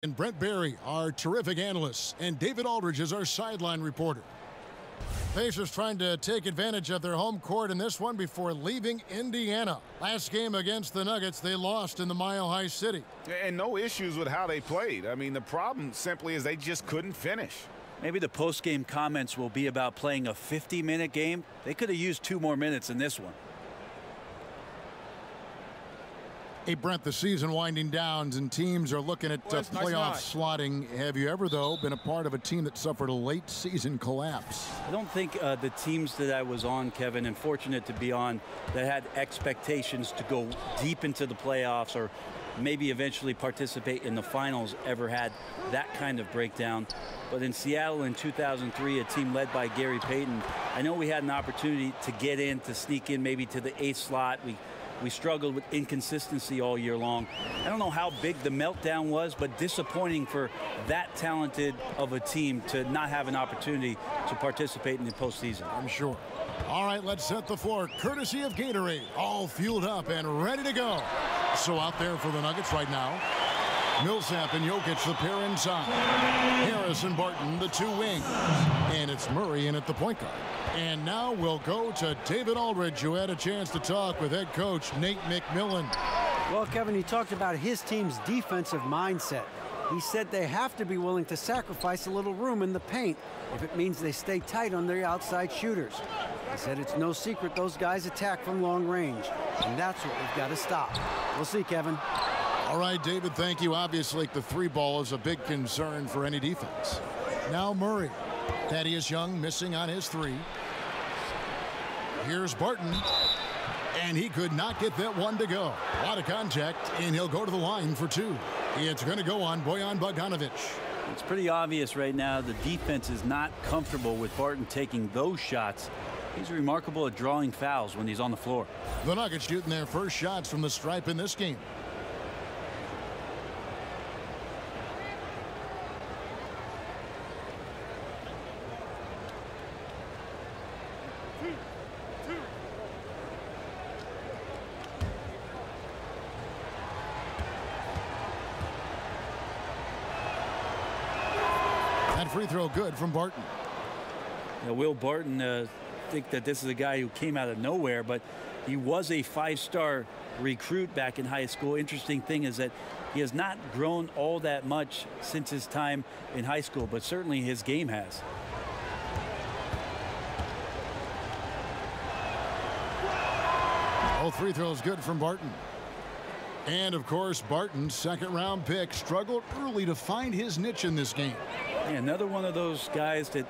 And Brent Barry, our terrific analyst, and David Aldridge is our sideline reporter. Pacers trying to take advantage of their home court in this one before leaving Indiana. Last game against the Nuggets, they lost in the Mile High City. And no issues with how they played. I mean, the problem simply is they just couldn't finish. Maybe the post-game comments will be about playing a 50-minute game. They could have used 2 more minutes in this one. Hey, Brent, the season winding down and teams are looking at playoff slotting. Have you ever, though, been a part of a team that suffered a late season collapse? I don't think the teams that I was on, Kevin, and fortunate to be on, that had expectations to go deep into the playoffs or maybe eventually participate in the finals ever had that kind of breakdown. But in Seattle in 2003, a team led by Gary Payton, I know we had an opportunity to get in, to sneak in maybe to the 8th slot. We struggled with inconsistency all year long. I don't know how big the meltdown was, but disappointing for that talented of a team to not have an opportunity to participate in the postseason. I'm sure. All right, let's set the floor. Courtesy of Gatorade, all fueled up and ready to go. So out there for the Nuggets right now, Millsap and Jokic, the pair inside. Harris and Barton, the 2 wings. And it's Murray in at the point guard. And now we'll go to David Aldridge, who had a chance to talk with head coach Nate McMillan. Well, Kevin, he talked about his team's defensive mindset. He said they have to be willing to sacrifice a little room in the paint if it means they stay tight on their outside shooters. He said it's no secret those guys attack from long range, and that's what we've got to stop. We'll see, Kevin. All right, David, thank you. Obviously, the 3-ball is a big concern for any defense. Now Murray. Thaddeus Young missing on his 3. Here's Barton. And he could not get that one to go. A lot of contact, and he'll go to the line for 2. It's going to go on Bojan Bogdanovic. It's pretty obvious right now the defense is not comfortable with Barton taking those shots. He's remarkable at drawing fouls when he's on the floor. The Nuggets shooting their first shots from the stripe in this game. Free throw good from Barton. Now, Will Barton think that this is a guy who came out of nowhere, but he was a 5-star recruit back in high school. Interesting thing is that he has not grown all that much since his time in high school, but certainly his game has. All free throws good from Barton. And of course, Barton's 2nd-round pick struggled early to find his niche in this game. Yeah, another one of those guys that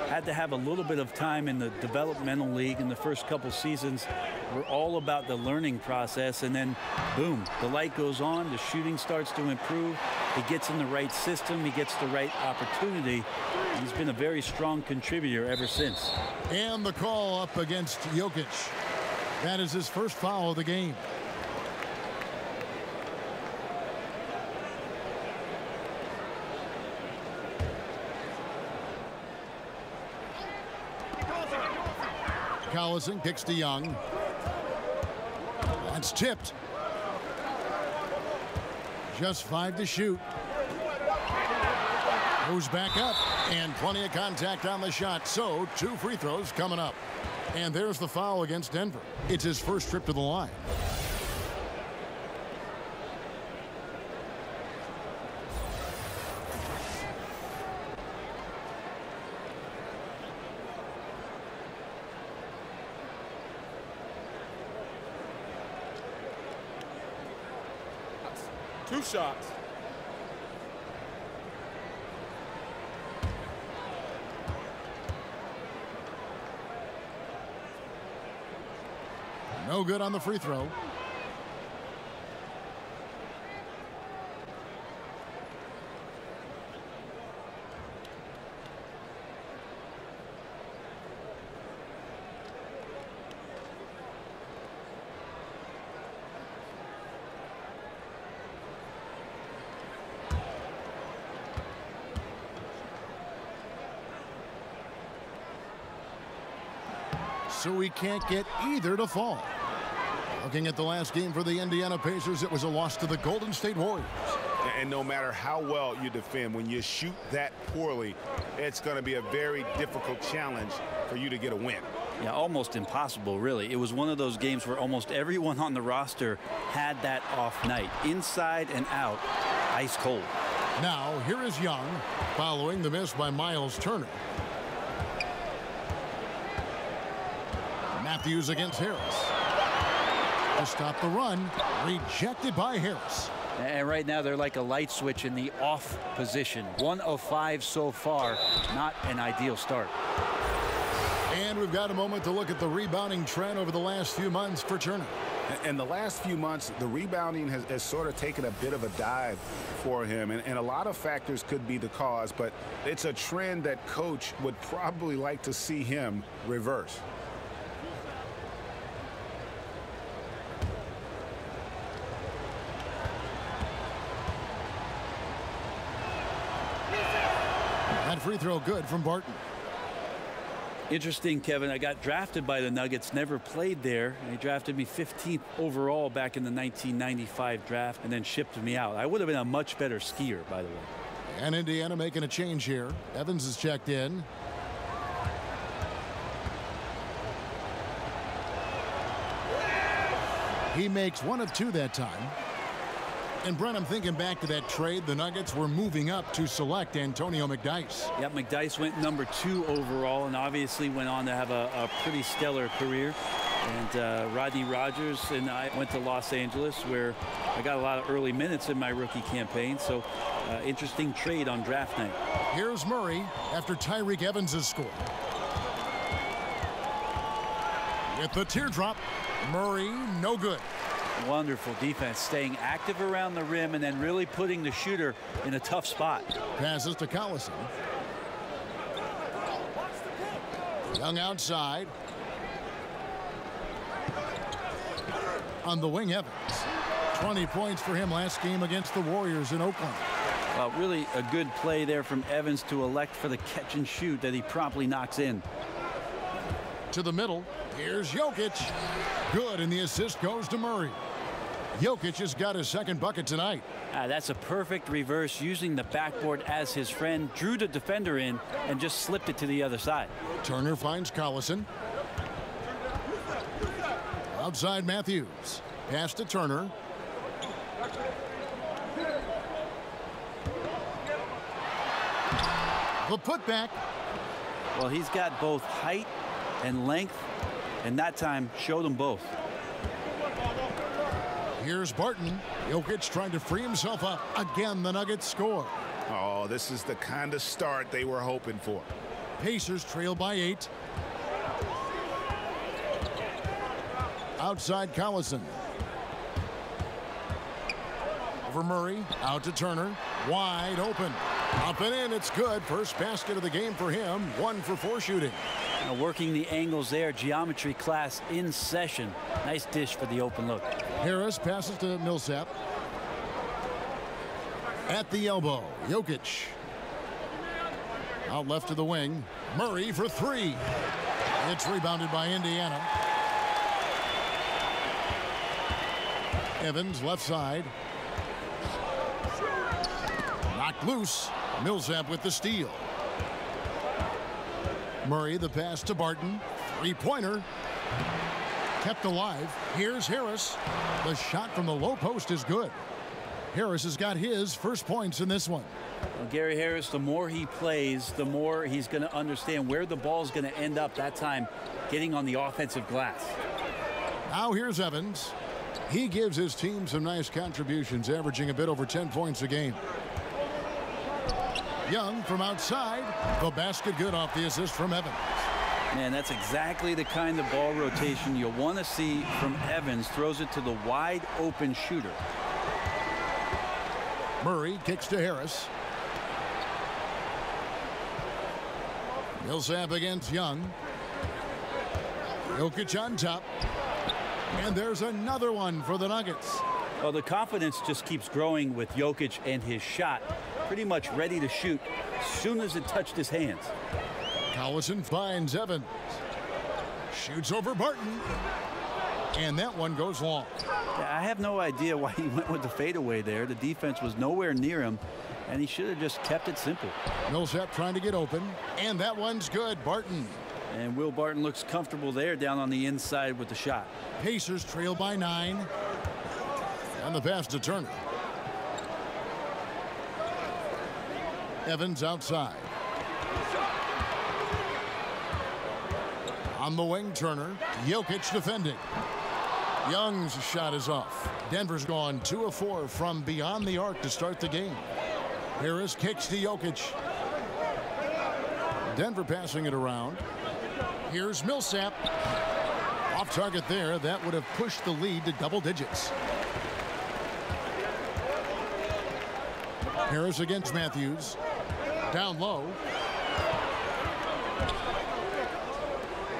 had to have a little bit of time in the developmental league in the first couple seasons. We're all about the learning process, and then boom, the light goes on, the shooting starts to improve, he gets in the right system, he gets the right opportunity. He's been a very strong contributor ever since. And the call up against Jokic. That is his first foul of the game. Collison kicks to Young. That's tipped. Just 5 to shoot. Goes back up, and plenty of contact on the shot. So 2 free throws coming up. And there's the foul against Denver. It's his first trip to the line. Two shots. No good on the free throw. So we can't get either to fall. Looking at the last game for the Indiana Pacers, it was a loss to the Golden State Warriors. And no matter how well you defend, when you shoot that poorly, it's going to be a very difficult challenge for you to get a win. Yeah, almost impossible, really. It was one of those games where almost everyone on the roster had that off night. Inside and out, ice cold. Now, here is Young, following the miss by Miles Turner. Matthews against Harris. To stop the run, rejected by Harris. And right now, they're like a light switch in the off position. 1 of 5 so far. Not an ideal start. And we've got a moment to look at the rebounding trend over the last few months for Turner. In the last few months, the rebounding has sort of taken a bit of a dive for him. And a lot of factors could be the cause, but it's a trend that coach would probably like to see him reverse. That free throw good from Barton. Interesting, Kevin. I got drafted by the Nuggets, never played there. They drafted me 15th overall back in the 1995 draft and then shipped me out. I would have been a much better skier, by the way. And Indiana making a change here. Evans is checked in. He makes 1 of 2 that time. And Brent, I'm thinking back to that trade. The Nuggets were moving up to select Antonio McDyess. Yeah, McDyess went number 2 overall and obviously went on to have a pretty stellar career. And Rodney Rogers and I went to Los Angeles, where I got a lot of early minutes in my rookie campaign. So interesting trade on draft night. Here's Murray after Tyreke Evans has scored. With the teardrop, Murray no good. Wonderful defense, staying active around the rim and then really putting the shooter in a tough spot. Passes to Collison. Young outside. On the wing, Evans. 20 points for him last game against the Warriors in Oakland. Well, really a good play there from Evans to elect for the catch and shoot that he promptly knocks in. To the middle. Here's Jokic. Good, and the assist goes to Murray. Jokic has got his second bucket tonight. That's a perfect reverse, using the backboard as his friend, drew the defender in and just slipped it to the other side. Turner finds Collison. Outside Matthews. Pass to Turner. The putback. Well, he's got both height and length, and that time showed them both. Here's Barton. Jokic trying to free himself up. Again, the Nuggets score. Oh, this is the kind of start they were hoping for. Pacers trail by 8. Outside Collison. Over Murray. Out to Turner. Wide open. Up and in. It's good. First basket of the game for him. 1 for 4 shooting. Now working the angles there. Geometry class in session. Nice dish for the open look. Harris passes to Millsap. At the elbow. Jokic. Out left to the wing. Murray for 3. It's rebounded by Indiana. Evans left side. Knocked loose. Millsap with the steal. Murray the pass to Barton. 3-pointer. Kept alive. Here's Harris. The shot from the low post is good. Harris has got his first points in this one. Well, Gary Harris, the more he plays, the more he's going to understand where the ball is going to end up that time, getting on the offensive glass. Now here's Evans. He gives his team some nice contributions, averaging a bit over 10 points a game. Young from outside. The basket good off the assist from Evans. Man, that's exactly the kind of ball rotation you'll want to see from Evans. Throws it to the wide open shooter. Murray kicks to Harris. Millsap against Young. Jokic on top. And there's another one for the Nuggets. Well, the confidence just keeps growing with Jokic and his shot. Pretty much ready to shoot as soon as it touched his hands. Collison finds Evans. Shoots over Barton. And that one goes long. I have no idea why he went with the fadeaway there. The defense was nowhere near him, and he should have just kept it simple. Millsap trying to get open, and that one's good. Barton. And Will Barton looks comfortable there down on the inside with the shot. Pacers trail by 9. And the pass to Turner. Evans outside. On the wing, Turner. Jokic defending. Young's shot is off. Denver's gone 2 of 4 from beyond the arc to start the game. Harris kicks to Jokic. Denver passing it around. Here's Millsap. Off target there. That would have pushed the lead to double digits. Harris against Matthews. Down low.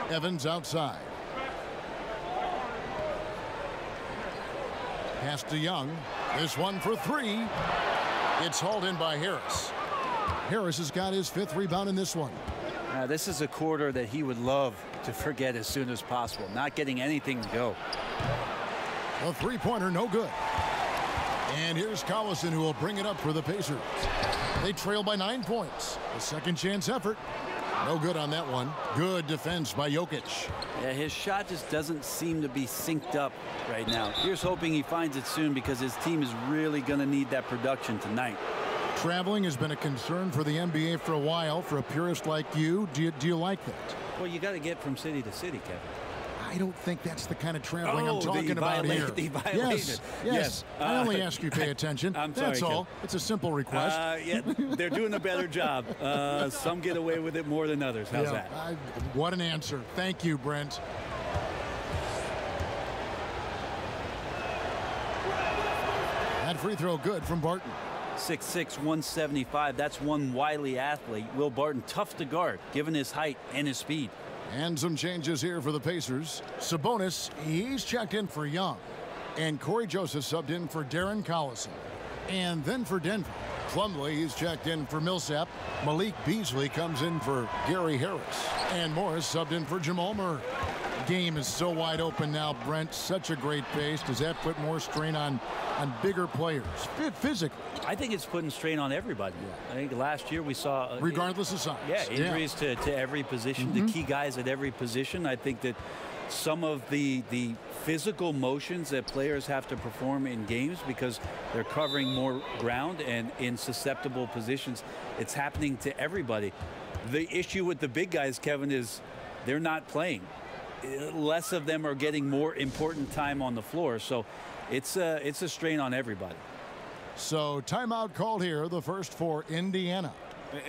Evans outside. Pass to Young. This one for 3. It's hauled in by Harris. Harris has got his 5th rebound in this one. This is a quarter that he would love to forget as soon as possible. Not getting anything to go. A 3-pointer, no good. And here's Collison, who will bring it up for the Pacers. They trail by 9 points. A second chance effort. No good on that one. Good defense by Jokic. Yeah, his shot just doesn't seem to be synced up right now. Here's hoping he finds it soon, because his team is really going to need that production tonight. Traveling has been a concern for the NBA for a while. For a purist like you, do you like that? Well, you got to get from city to city, Kevin. I don't think that's the kind of traveling I'm talking about here. Yes. I only ask you pay attention. I'm sorry, that's all. It's a simple request. Yeah, they're doing a better job. Some get away with it more than others. How's that? What an answer. Thank you, Brent. That free throw good from Barton. 6'6", 175. That's one wily athlete. Will Barton, tough to guard, given his height and his speed. And some changes here for the Pacers. Sabonis, he's checked in for Young. And Corey Joseph subbed in for Darren Collison. And then for Denver, Plumlee, he's checked in for Millsap. Malik Beasley comes in for Gary Harris. And Morris subbed in for Jamal Murray. Game is so wide open now, Brent. Such a great pace. Does that put more strain on bigger players physically? I think it's putting strain on everybody. I think last year we saw regardless of size. Yeah, injuries to every position, the key guys at every position. I think that some of the physical motions that players have to perform in games, because they're covering more ground and in susceptible positions, it's happening to everybody. The issue with the big guys, Kevin, is they're not playing. Less of them are getting more important time on the floor, so it's a strain on everybody. So timeout called here, the first for Indiana.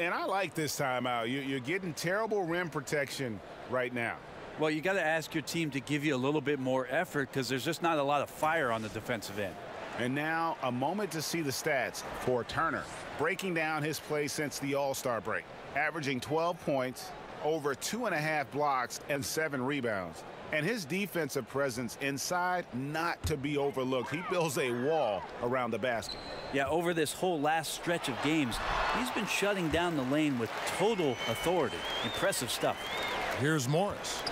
And I like this timeout. You're getting terrible rim protection right now. Well, you got to ask your team to give you a little bit more effort, because there's just not a lot of fire on the defensive end. And now a moment to see the stats for Turner, breaking down his play since the All-Star break, averaging 12 points, over 2.5 blocks, and 7 rebounds. And his defensive presence inside, not to be overlooked. He builds a wall around the basket. Yeah, over this whole last stretch of games, he's been shutting down the lane with total authority. Impressive stuff. Here's Morris.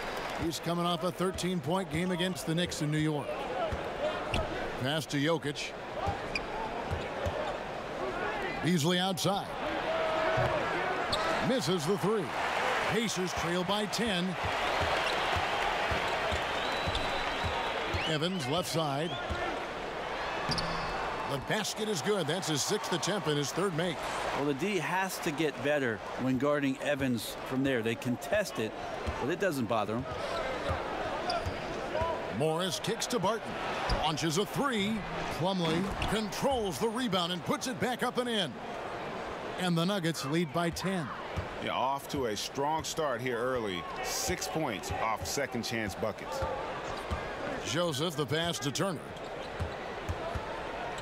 He's coming off a 13-point game against the Knicks in New York. Pass to Jokic. Beasley outside. Misses the 3. Pacers trail by 10. Evans left side. The basket is good. That's his 6th attempt and his 3rd make. Well, the D has to get better when guarding Evans from there. They contest it, but it doesn't bother him. Morris kicks to Barton. Launches a 3. Plumlee controls the rebound and puts it back up and in. And the Nuggets lead by 10. Yeah, off to a strong start here early. 6 points off second chance buckets. Joseph, the pass to Turner.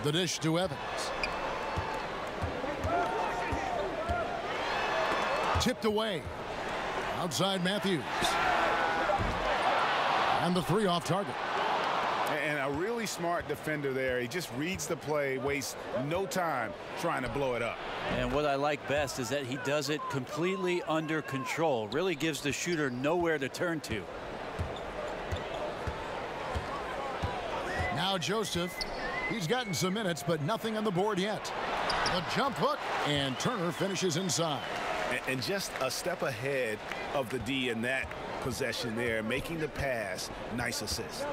The dish to Evans. Tipped away. Outside Matthews. And the 3 off target. And a really smart defender there. He just reads the play, wastes no time trying to blow it up. And what I like best is that he does it completely under control. Really gives the shooter nowhere to turn to. Now Joseph. He's gotten some minutes, but nothing on the board yet. The jump hook, and Turner finishes inside. And just a step ahead of the D in that possession there, making the pass. Nice assist.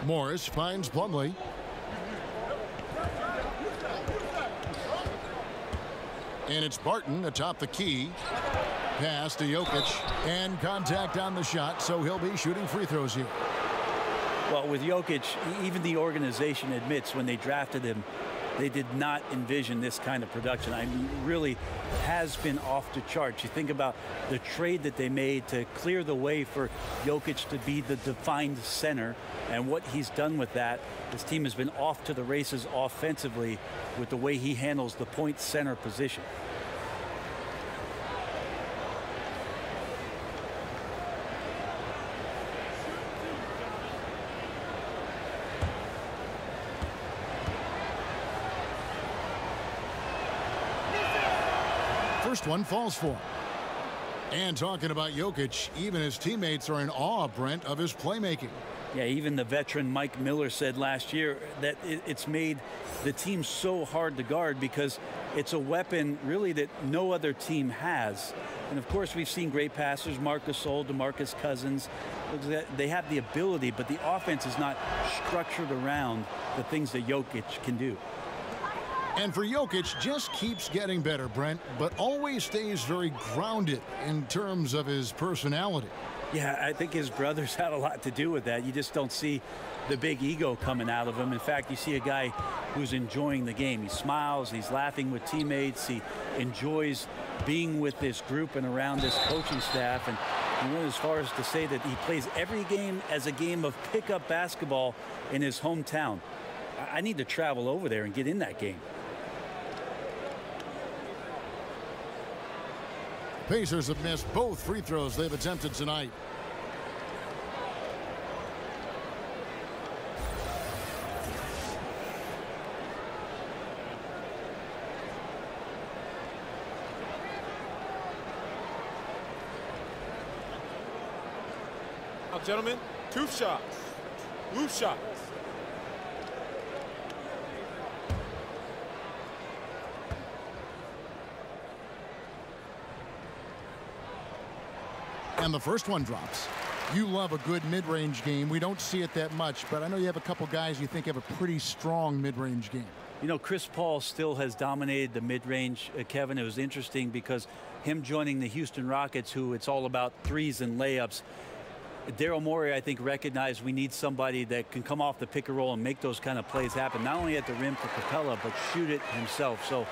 Morris finds Plumlee. And it's Barton atop the key. Pass to Jokic, and contact on the shot, so he'll be shooting free throws here. Well, with Jokic, even the organization admits when they drafted him, they did not envision this kind of production. I mean, really has been off the charts. You think about the trade that they made to clear the way for Jokic to be the defined center and what he's done with that. This team has been off to the races offensively with the way he handles the point center position. First one falls for him. And talking about Jokic, even his teammates are in awe, Brent, of his playmaking. Yeah, even the veteran Mike Miller said last year that it's made the team so hard to guard because it's a weapon really that no other team has. And of course, we've seen great passers, Marc Gasol, DeMarcus Cousins. They have the ability, but the offense is not structured around the things that Jokic can do. And for Jokic, just keeps getting better, Brent, but always stays very grounded in terms of his personality. Yeah, I think his brothers had a lot to do with that. You just don't see the big ego coming out of him. In fact, you see a guy who's enjoying the game. He smiles, he's laughing with teammates, he enjoys being with this group and around this coaching staff. And he went as far as to say that he plays every game as a game of pickup basketball in his hometown. I need to travel over there and get in that game. Pacers have missed both free throws they've attempted tonight. Now, gentlemen, 2 shots. Loose shots. And the first one drops. You love a good mid-range game. We don't see it that much, but I know you have a couple guys you think have a pretty strong mid-range game. You know, Chris Paul still has dominated the mid-range, Kevin. It was interesting because him joining the Houston Rockets, who it's all about threes and layups. Daryl Morey, I think, recognized we need somebody that can come off the pick and roll and make those kind of plays happen, not only at the rim for Capella, but shoot it himself. So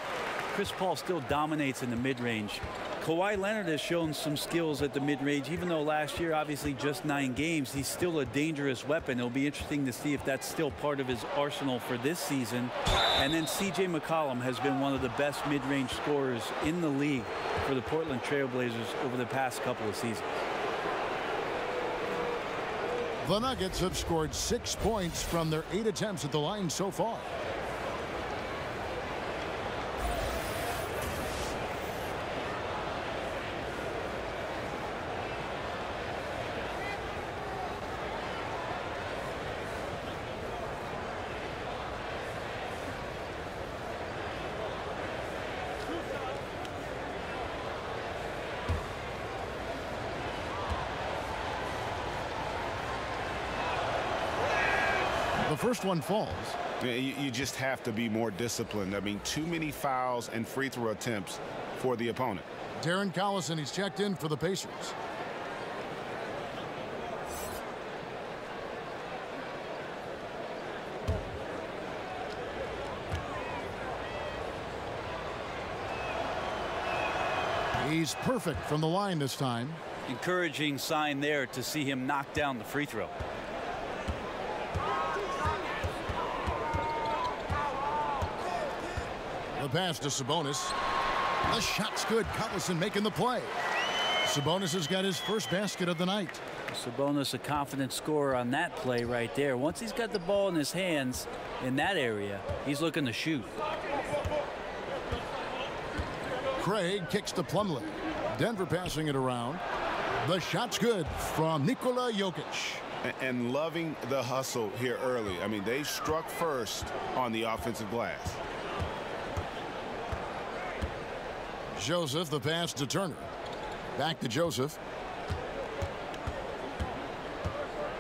Chris Paul still dominates in the mid-range. Kawhi Leonard has shown some skills at the mid-range. Even though last year, obviously, just 9 games, he's still a dangerous weapon. It'll be interesting to see if that's still part of his arsenal for this season. And then C.J. McCollum has been one of the best mid-range scorers in the league for the Portland Trail Blazers over the past couple of seasons. The Nuggets have scored 6 points from their 8 attempts at the line so far. The first one falls. You just have to be more disciplined. I mean, too many fouls and free throw attempts for the opponent. Darren Collison, he's checked in for the Pacers. He's perfect from the line this time. Encouraging sign there to see him knock down the free throw. The pass to Sabonis. The shot's good. Collison making the play. Sabonis has got his first basket of the night. Sabonis, a confident scorer on that play right there. Once he's got the ball in his hands in that area, he's looking to shoot. Craig kicks to Plumlee. Denver passing it around. The shot's good from Nikola Jokic. And loving the hustle here early. I mean, they struck first on the offensive glass. Joseph, the pass to Turner. Back to Joseph.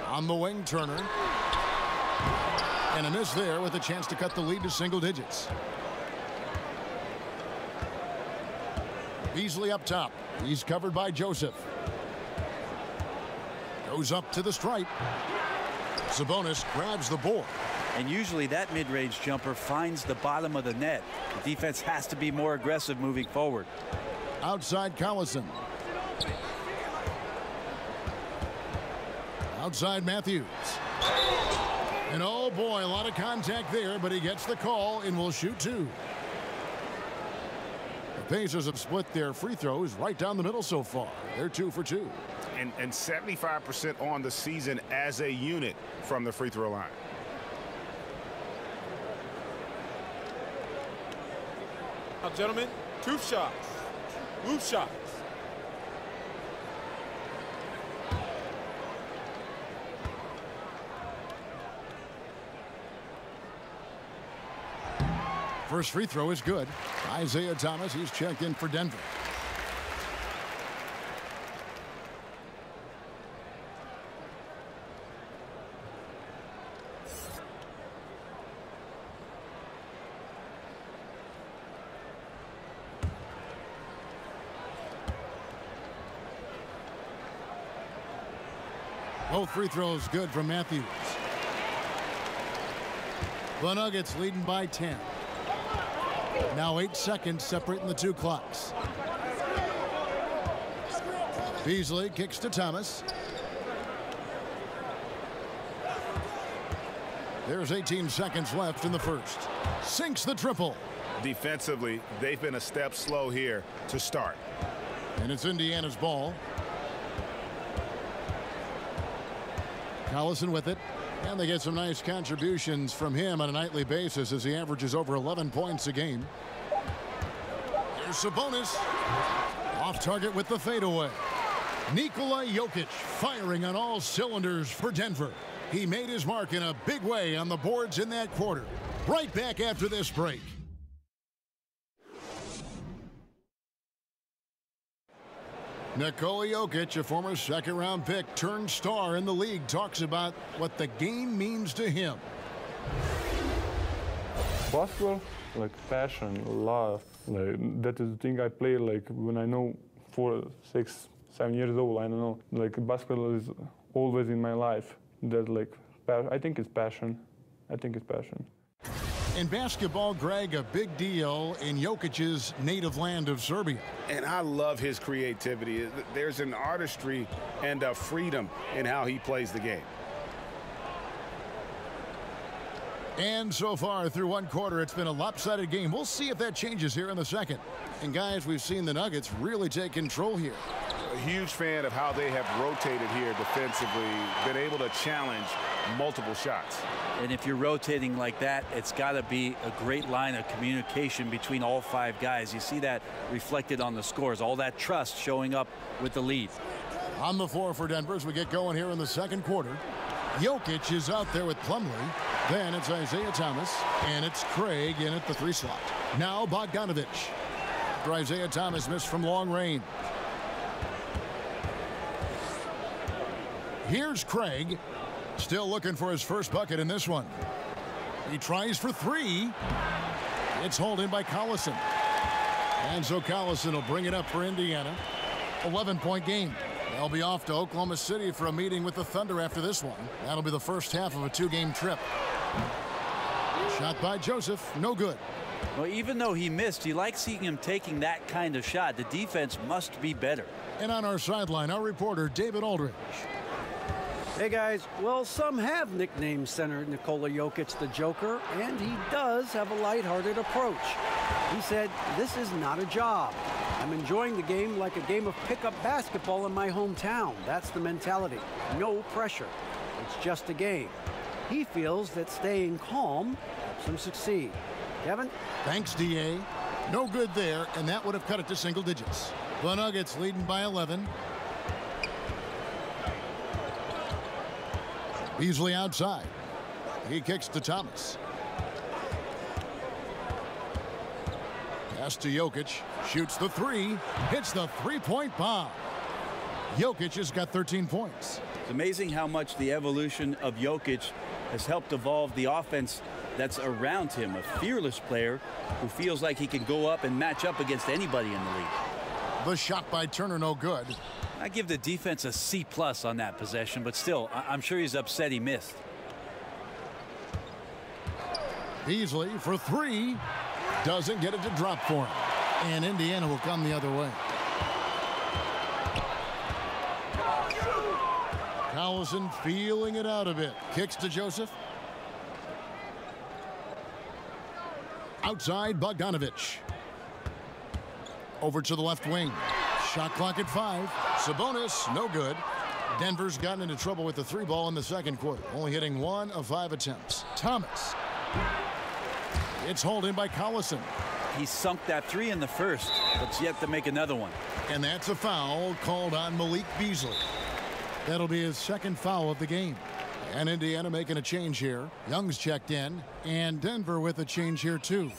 On the wing, Turner. And a miss there with a chance to cut the lead to single digits. Beasley up top. He's covered by Joseph. Goes up to the stripe. Sabonis grabs the board. And usually that mid-range jumper finds the bottom of the net. The defense has to be more aggressive moving forward. Outside Collison. Outside Matthews. And oh boy, a lot of contact there, but he gets the call and will shoot two. The Pacers have split their free throws right down the middle so far. They're 2 for 2. And 75% on the season as a unit from the free throw line. Now, gentlemen, 2 shots. Loose shots. First free throw is good. Isaiah Thomas, he's checked in for Denver. Both free throws good from Matthews. The Nuggets leading by 10. Now 8 seconds separating the two clocks. Beasley kicks to Thomas. There's 18 seconds left in the first. Sinks the triple. Defensively, they've been a step slow here to start. And it's Indiana's ball. Collison with it. And they get some nice contributions from him on a nightly basis as he averages over 11 points a game. Here's Sabonis. Off target with the fadeaway. Nikola Jokic firing on all cylinders for Denver. He made his mark in a big way on the boards in that quarter. Right back after this break. Nikola Jokic, a former second-round pick, turned star in the league, talks about what the game means to him. Basketball, like passion, love. Like that is the thing I play. Like when I know 4, 6, 7 years old, I don't know. Like basketball is always in my life. That like I think it's passion. I think it's passion. In basketball, Greg, a big deal in Jokic's native land of Serbia. And I love his creativity. There's an artistry and a freedom in how he plays the game. And so far through one quarter, it's been a lopsided game. We'll see if that changes here in the second. And guys, we've seen the Nuggets really take control here. A huge fan of how they have rotated here defensively, been able to challenge multiple shots. And if you're rotating like that, it's got to be a great line of communication between all 5 guys. You see that reflected on the scores, all that trust showing up with the lead. On the floor for Denver as we get going here in the second quarter. Jokic is out there with Plumlee. Then it's Isaiah Thomas, and it's Craig in at the 3 slot. Now Bogdanovic. After Isaiah Thomas missed from long range. Here's Craig. Still looking for his first bucket in this one. He tries for 3. It's hauled in by Collison. And so Collison will bring it up for Indiana. 11-point game. They'll be off to Oklahoma City for a meeting with the Thunder after this one. That'll be the first half of a 2-game trip. Shot by Joseph. No good. Well, even though he missed, you like seeing him taking that kind of shot. The defense must be better. And on our sideline, our reporter, David Aldridge. Hey guys, well, some have nicknamed center Nikola Jokic the Joker, and he does have a lighthearted approach. He said, "This is not a job. I'm enjoying the game like a game of pickup basketball in my hometown. That's the mentality. No pressure. It's just a game." He feels that staying calm helps him succeed. Kevin? Thanks, D.A. No good there, and that would have cut it to single digits. The Nuggets leading by 11. Beasley outside. He kicks to Thomas. Pass to Jokic. Shoots the three. Hits the three-point bomb. Jokic has got 13 points. It's amazing how much the evolution of Jokic has helped evolve the offense that's around him. A fearless player who feels like he can go up and match up against anybody in the league. The shot by Turner, no good. I give the defense a C+ on that possession, but still, I'm sure he's upset he missed. Beasley for three. Doesn't get it to drop for him. And Indiana will come the other way. Collison feeling it out a bit. Kicks to Joseph. Outside, Bogdanovich. Over to the left wing. Shot clock at 5. Sabonis, no good. Denver's gotten into trouble with the 3 ball in the second quarter. Only hitting 1 of 5 attempts. Thomas. It's hauled in by Collison. He sunk that 3 in the first, but's yet to make another one. And that's a foul called on Malik Beasley. That'll be his second foul of the game. And Indiana making a change here. Young's checked in, and Denver with a change here too.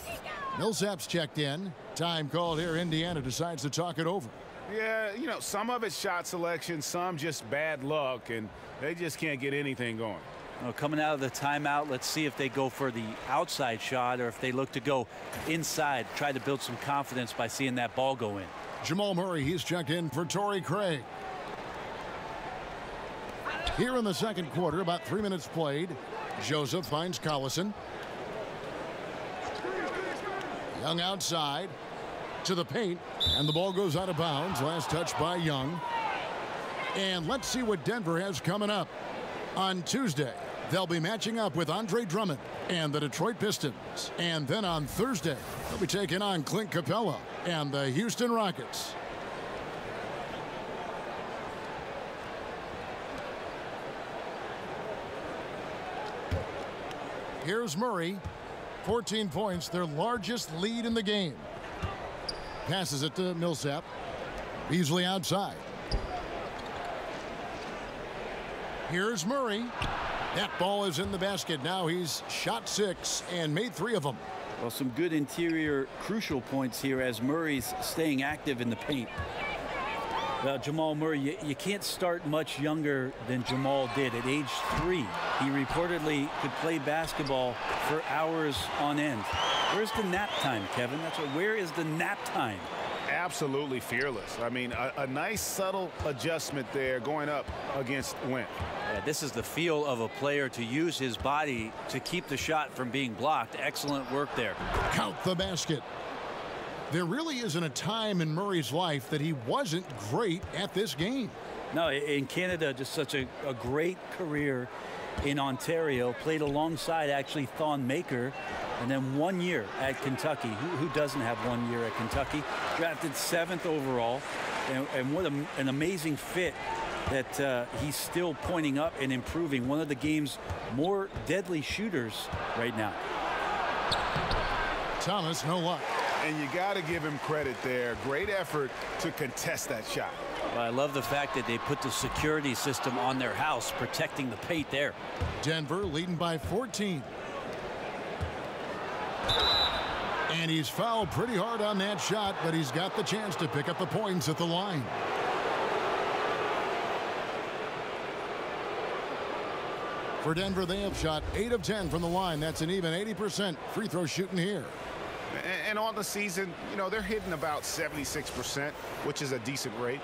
Millsap's checked in. Time called here. Indiana decides to talk it over. Yeah, you know, some of it's shot selection, some just bad luck, and they just can't get anything going. Well, coming out of the timeout, let's see if they go for the outside shot or if they look to go inside, try to build some confidence by seeing that ball go in. Jamal Murray, he's checked in for Torrey Craig. Here in the second quarter, about 3 minutes played. Joseph finds Collison. Young outside to the paint, and the ball goes out of bounds. Last touch by Young. And let's see what Denver has coming up. On Tuesday, they'll be matching up with Andre Drummond and the Detroit Pistons. And then on Thursday, they'll be taking on Clint Capella and the Houston Rockets. Here's Murray. 14 points, their largest lead in the game. Passes it to Millsap. Beasley outside. Here's Murray. That ball is in the basket. Now he's shot 6 and made 3 of them. Well, some good interior crucial points here as Murray's staying active in the paint. Well, Jamal Murray, you can't start much younger than Jamal did. At age 3, he reportedly could play basketball for hours on end. Where's the nap time, Kevin? Where is the nap time? Absolutely fearless. I mean, a nice subtle adjustment there going up against Wentz. Yeah, this is the feel of a player to use his body to keep the shot from being blocked. Excellent work there. Count the basket. There really isn't a time in Murray's life that he wasn't great at this game. No, in Canada, just such a great career in Ontario. Played alongside actually Thon Maker, and then 1 year at Kentucky. Who doesn't have 1 year at Kentucky? Drafted 7th overall, and what an amazing fit that he's still pointing up and improving. One of the game's more deadly shooters right now. Thomas, no luck. And you got to give him credit there. Great effort to contest that shot. Well, I love the fact that they put the security system on their house, protecting the paint there. Denver leading by 14. And he's fouled pretty hard on that shot, but he's got the chance to pick up the points at the line. For Denver, they have shot 8 of 10 from the line. That's an even 80% free throw shooting here. And on the season, you know, they're hitting about 76%, which is a decent rate.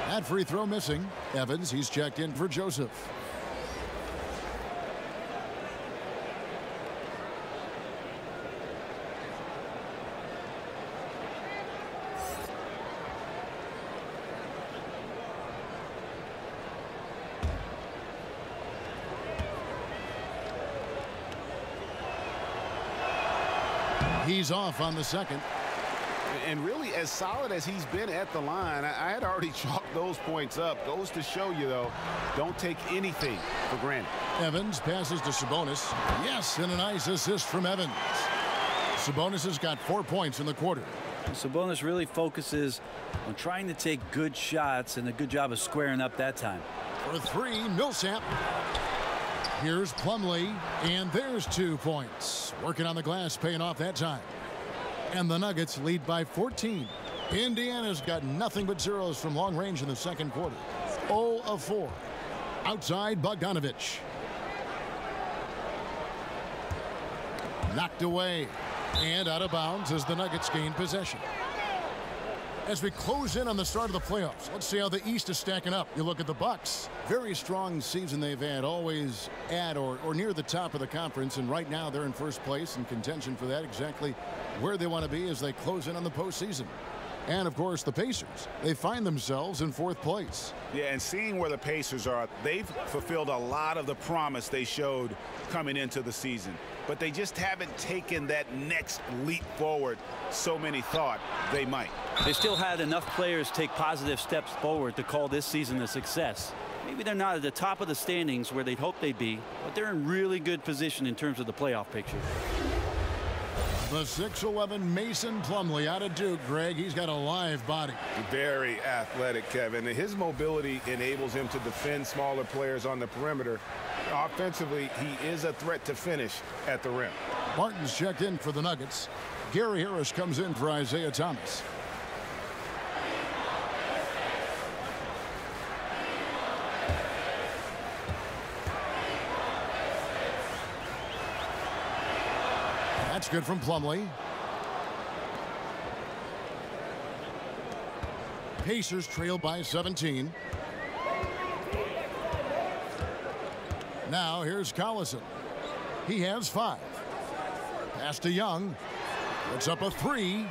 That free throw missing. Evans, he's checked in for Joseph. He's off on the second. And really, as solid as he's been at the line, I had already chalked those points up. Goes to show you, though, don't take anything for granted. Evans passes to Sabonis. Yes, and a nice assist from Evans. Sabonis has got 4 points in the quarter. Sabonis really focuses on trying to take good shots, and a good job of squaring up that time. For three, Millsap. Here's Plumlee, and there's 2 points. Working on the glass, paying off that time. And the Nuggets lead by 14. Indiana's got nothing but zeros from long range in the second quarter. 0 of 4. Outside, Bogdanovich. Knocked away and out of bounds as the Nuggets gain possession. As we close in on the start of the playoffs, let's see how the East is stacking up. You look at the Bucks. Very strong season they've had, always at or near the top of the conference, and right now they're in first place in contention for that, exactly where they want to be as they close in on the postseason. And of course the Pacers, they find themselves in 4th place. Yeah, and seeing where the Pacers are, they've fulfilled a lot of the promise they showed coming into the season, but they just haven't taken that next leap forward so many thought they might. They still had enough players take positive steps forward to call this season a success. Maybe they're not at the top of the standings where they'd hoped they'd be, but they're in really good position in terms of the playoff picture. The 6'11" Mason Plumlee out of Duke, Greg. He's got a live body. Very athletic, Kevin. His mobility enables him to defend smaller players on the perimeter. Offensively, he is a threat to finish at the rim. Martin's checked in for the Nuggets. Gary Harris comes in for Isaiah Thomas. That's good from Plumlee. Pacers trail by 17. Now here's Collison. He has 5. Pass to Young. Puts up a 3.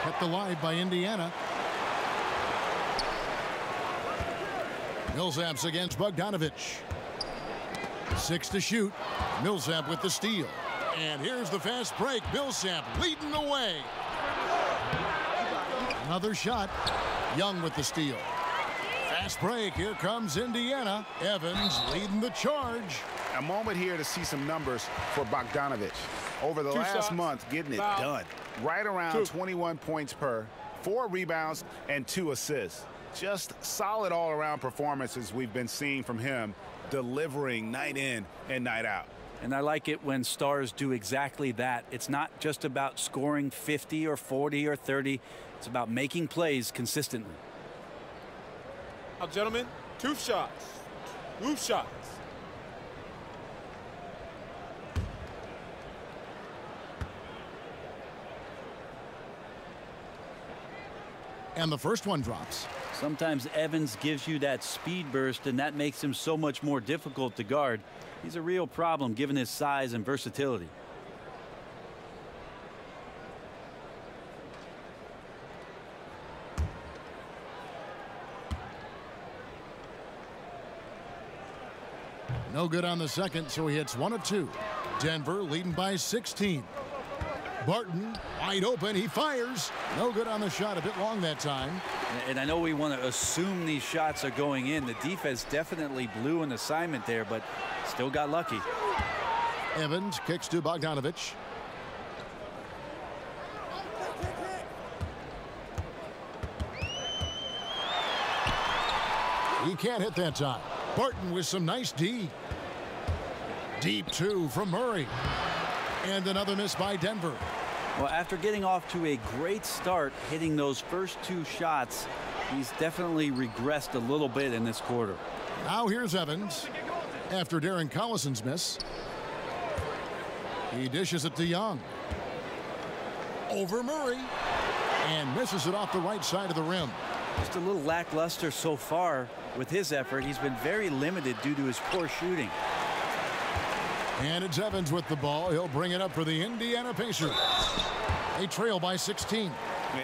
Kept alive by Indiana. Millsap's against Bogdanovich. 6 to shoot. Millsap with the steal. And here's the fast break. Millsap leading the way. Another shot. Young with the steal. Fast break. Here comes Indiana. Evans leading the charge. A moment here to see some numbers for Bogdanovich. Over the last month, getting it done. Right around 21 points per, 4 rebounds, and 2 assists. Just solid all-around performances we've been seeing from him, delivering night in and night out. And I like it when stars do exactly that. It's not just about scoring 50 or 40 or 30. It's about making plays consistently. Now, gentlemen, 2 shots. Move shots. And the first one drops. Sometimes Evans gives you that speed burst, and that makes him so much more difficult to guard. He's a real problem given his size and versatility. No good on the second, so he hits 1 of 2. Denver leading by 16. Barton wide open. He fires. No good on the shot. A bit long that time. And I know we want to assume these shots are going in. The defense definitely blew an assignment there, but still got lucky. Evans kicks to Bogdanovich. He can't hit that time. Barton with some nice D. Deep 2 from Murray. And another miss by Denver. Well, after getting off to a great start, hitting those first 2 shots, he's definitely regressed a little bit in this quarter. Now here's Evans. After Darren Collison's miss. He dishes it to Young. Over Murray. And misses it off the right side of the rim. Just a little lackluster so far with his effort. He's been very limited due to his poor shooting. And it's Evans with the ball. He'll bring it up for the Indiana Pacers. They trail by 16.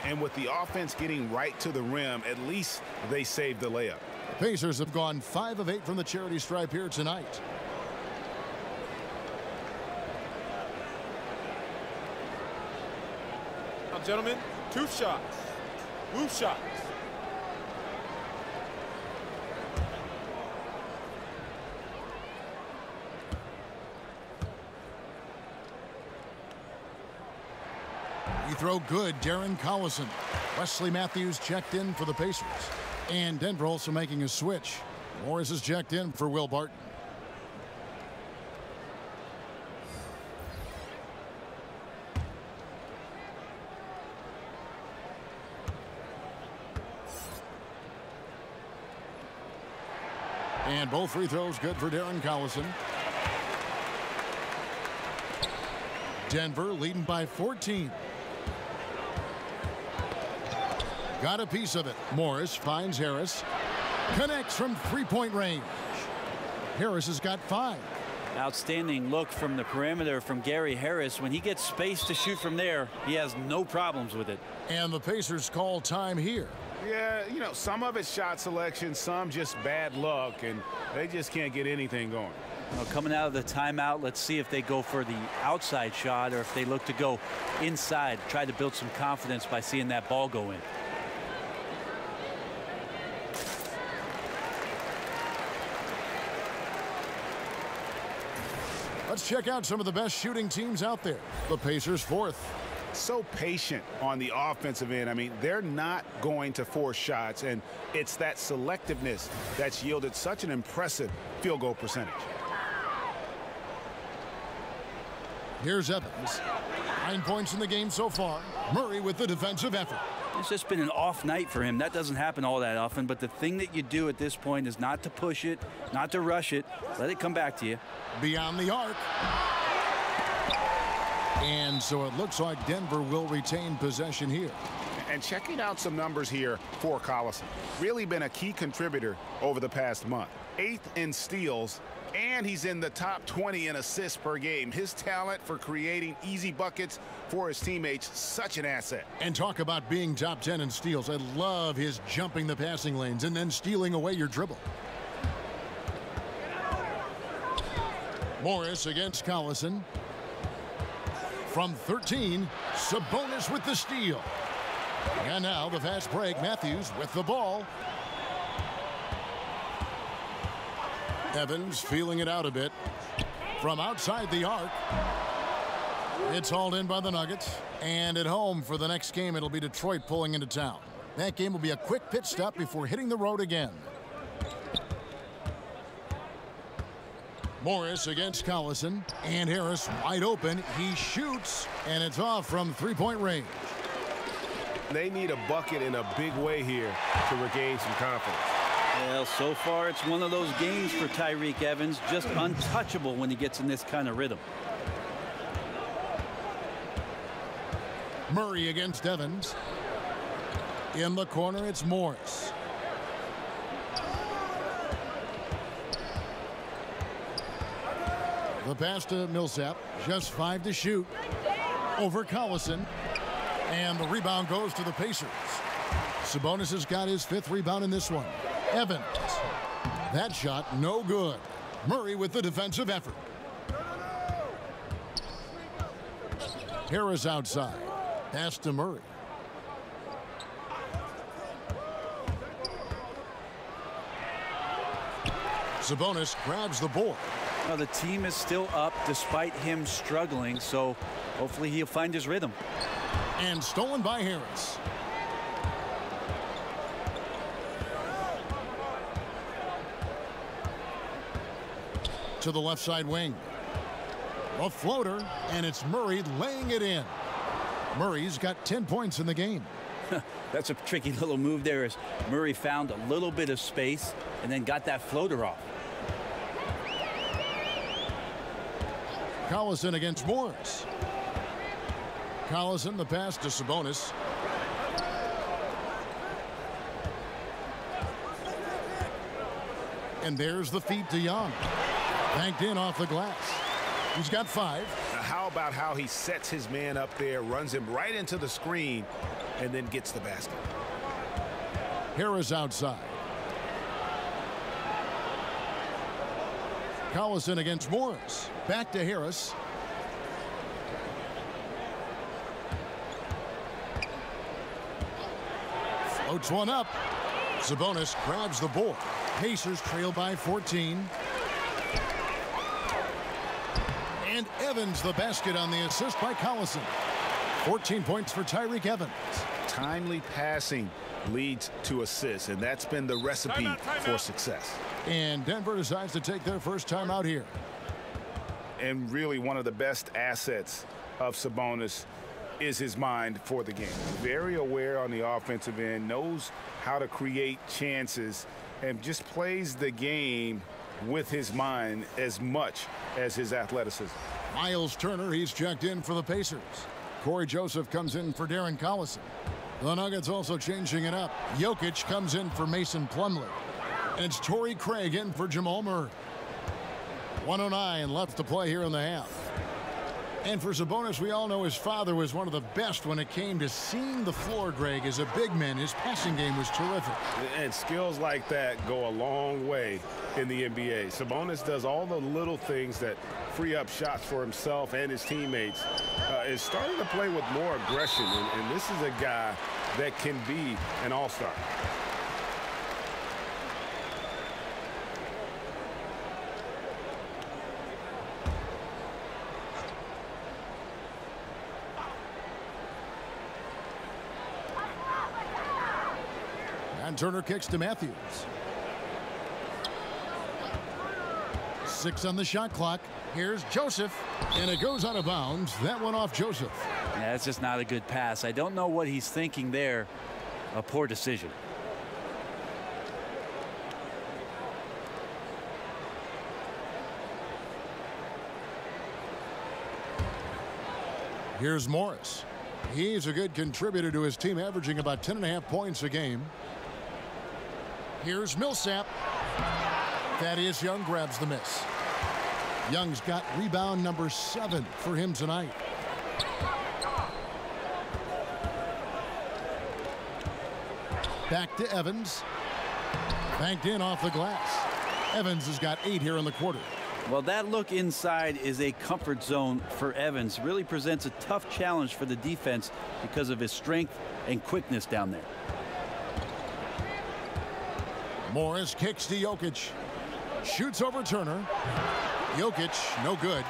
And with the offense getting right to the rim, at least they saved the layup. The Pacers have gone 5 of 8 from the charity stripe here tonight. Now, gentlemen, 2 shots. Move shots. He throw good, Darren Collison. Wesley Matthews checked in for the Pacers. And Denver also making a switch. Morris is checked in for Will Barton. And both free throws good for Darren Collison. Denver leading by 14. Got a piece of it. Morris finds Harris. Connects from three-point range. Harris has got 5. Outstanding look from the perimeter from Gary Harris. When he gets space to shoot from there, he has no problems with it. And the Pacers call time here. Yeah, you know, some of it's shot selection, some just bad luck, and they just can't get anything going. Well, coming out of the timeout, let's see if they go for the outside shot or if they look to go inside, try to build some confidence by seeing that ball go in. Let's check out some of the best shooting teams out there. The Pacers 4th. So patient on the offensive end. I mean, they're not going to force shots, and it's that selectiveness that's yielded such an impressive field goal percentage. Here's Evans. 9 points in the game so far. Murray with the defensive effort. It's just been an off night for him. That doesn't happen all that often, but the thing that you do at this point is not to push it, not to rush it. Let it come back to you. Beyond the arc. And so it looks like Denver will retain possession here. And checking out some numbers here for Collison. Really been a key contributor over the past month. 8th in steals, and he's in the top 20 in assists per game. His talent for creating easy buckets for his teammates, such an asset. And talk about being top 10 in steals. I love his jumping the passing lanes and then stealing away your dribble. Morris against Collison. From 13, Sabonis with the steal. And now the fast break. Matthews with the ball. Evans feeling it out a bit. From outside the arc. It's hauled in by the Nuggets. And at home for the next game, it'll be Detroit pulling into town. That game will be a quick pit stop before hitting the road again. Morris against Collison. And Harris wide open. He shoots, and it's off from three-point range. They need a bucket in a big way here to regain some confidence. Well, so far it's one of those games for Tyreke Evans, just untouchable when he gets in this kind of rhythm. Murray against Evans. In the corner, it's Morris. The pass to Millsap, just 5 to shoot. Over Collison. And the rebound goes to the Pacers. Sabonis has got his 5th rebound in this one. Evans. That shot, no good. Murray with the defensive effort. Harris outside. Pass to Murray. Sabonis grabs the board. Well, the team is still up despite him struggling, so hopefully he'll find his rhythm. And stolen by Harris. To the left side wing. A floater, and it's Murray laying it in. Murray's got 10 points in the game. That's a tricky little move there as Murray found a little bit of space and then got that floater off. Collison against Morris. Collison, the pass to Sabonis. And there's the feed to Young. Banked in off the glass. He's got 5. Now, how about how he sets his man up there, runs him right into the screen, and then gets the basket. Harris outside. Collison against Morris. Back to Harris. Floats one up. Sabonis grabs the board. Pacers trail by 14. And Evans the basket on the assist by Collison. 14 points for Tyreke Evans. Timely passing leads to assists, and that's been the recipe for success. And Denver decides to take their first time out here. And really one of the best assets of Sabonis is his mind for the game. Very aware on the offensive end, knows how to create chances, and just plays the game with his mind as much as his athleticism. Miles Turner, he's checked in for the Pacers. Corey Joseph comes in for Darren Collison. The Nuggets also changing it up. Jokic comes in for Mason Plumlee. And it's Torrey Craig in for Jamal Murray. 1:09 left to play here in the half. And for Sabonis, we all know his father was one of the best when it came to seeing the floor, Greg. As a big man, his passing game was terrific. And skills like that go a long way in the NBA. Sabonis does all the little things that free up shots for himself and his teammates. Is starting to play with more aggression, and this is a guy that can be an all-star. And Turner kicks to Matthews. 6 on the shot clock. Here's Joseph, and it goes out of bounds. That one off Joseph. Yeah, that's just not a good pass. I don't know what he's thinking there. A poor decision. Here's Morris. He's a good contributor to his team, averaging about 10.5 points a game. Here's Millsap. Thaddeus Young grabs the miss. Young's got rebound number 7 for him tonight. Back to Evans. Banked in off the glass. Evans has got 8 here in the quarter. Well, that look inside is a comfort zone for Evans. Really presents a tough challenge for the defense because of his strength and quickness down there. Morris kicks to Jokic. Shoots over Turner. Jokic, no good.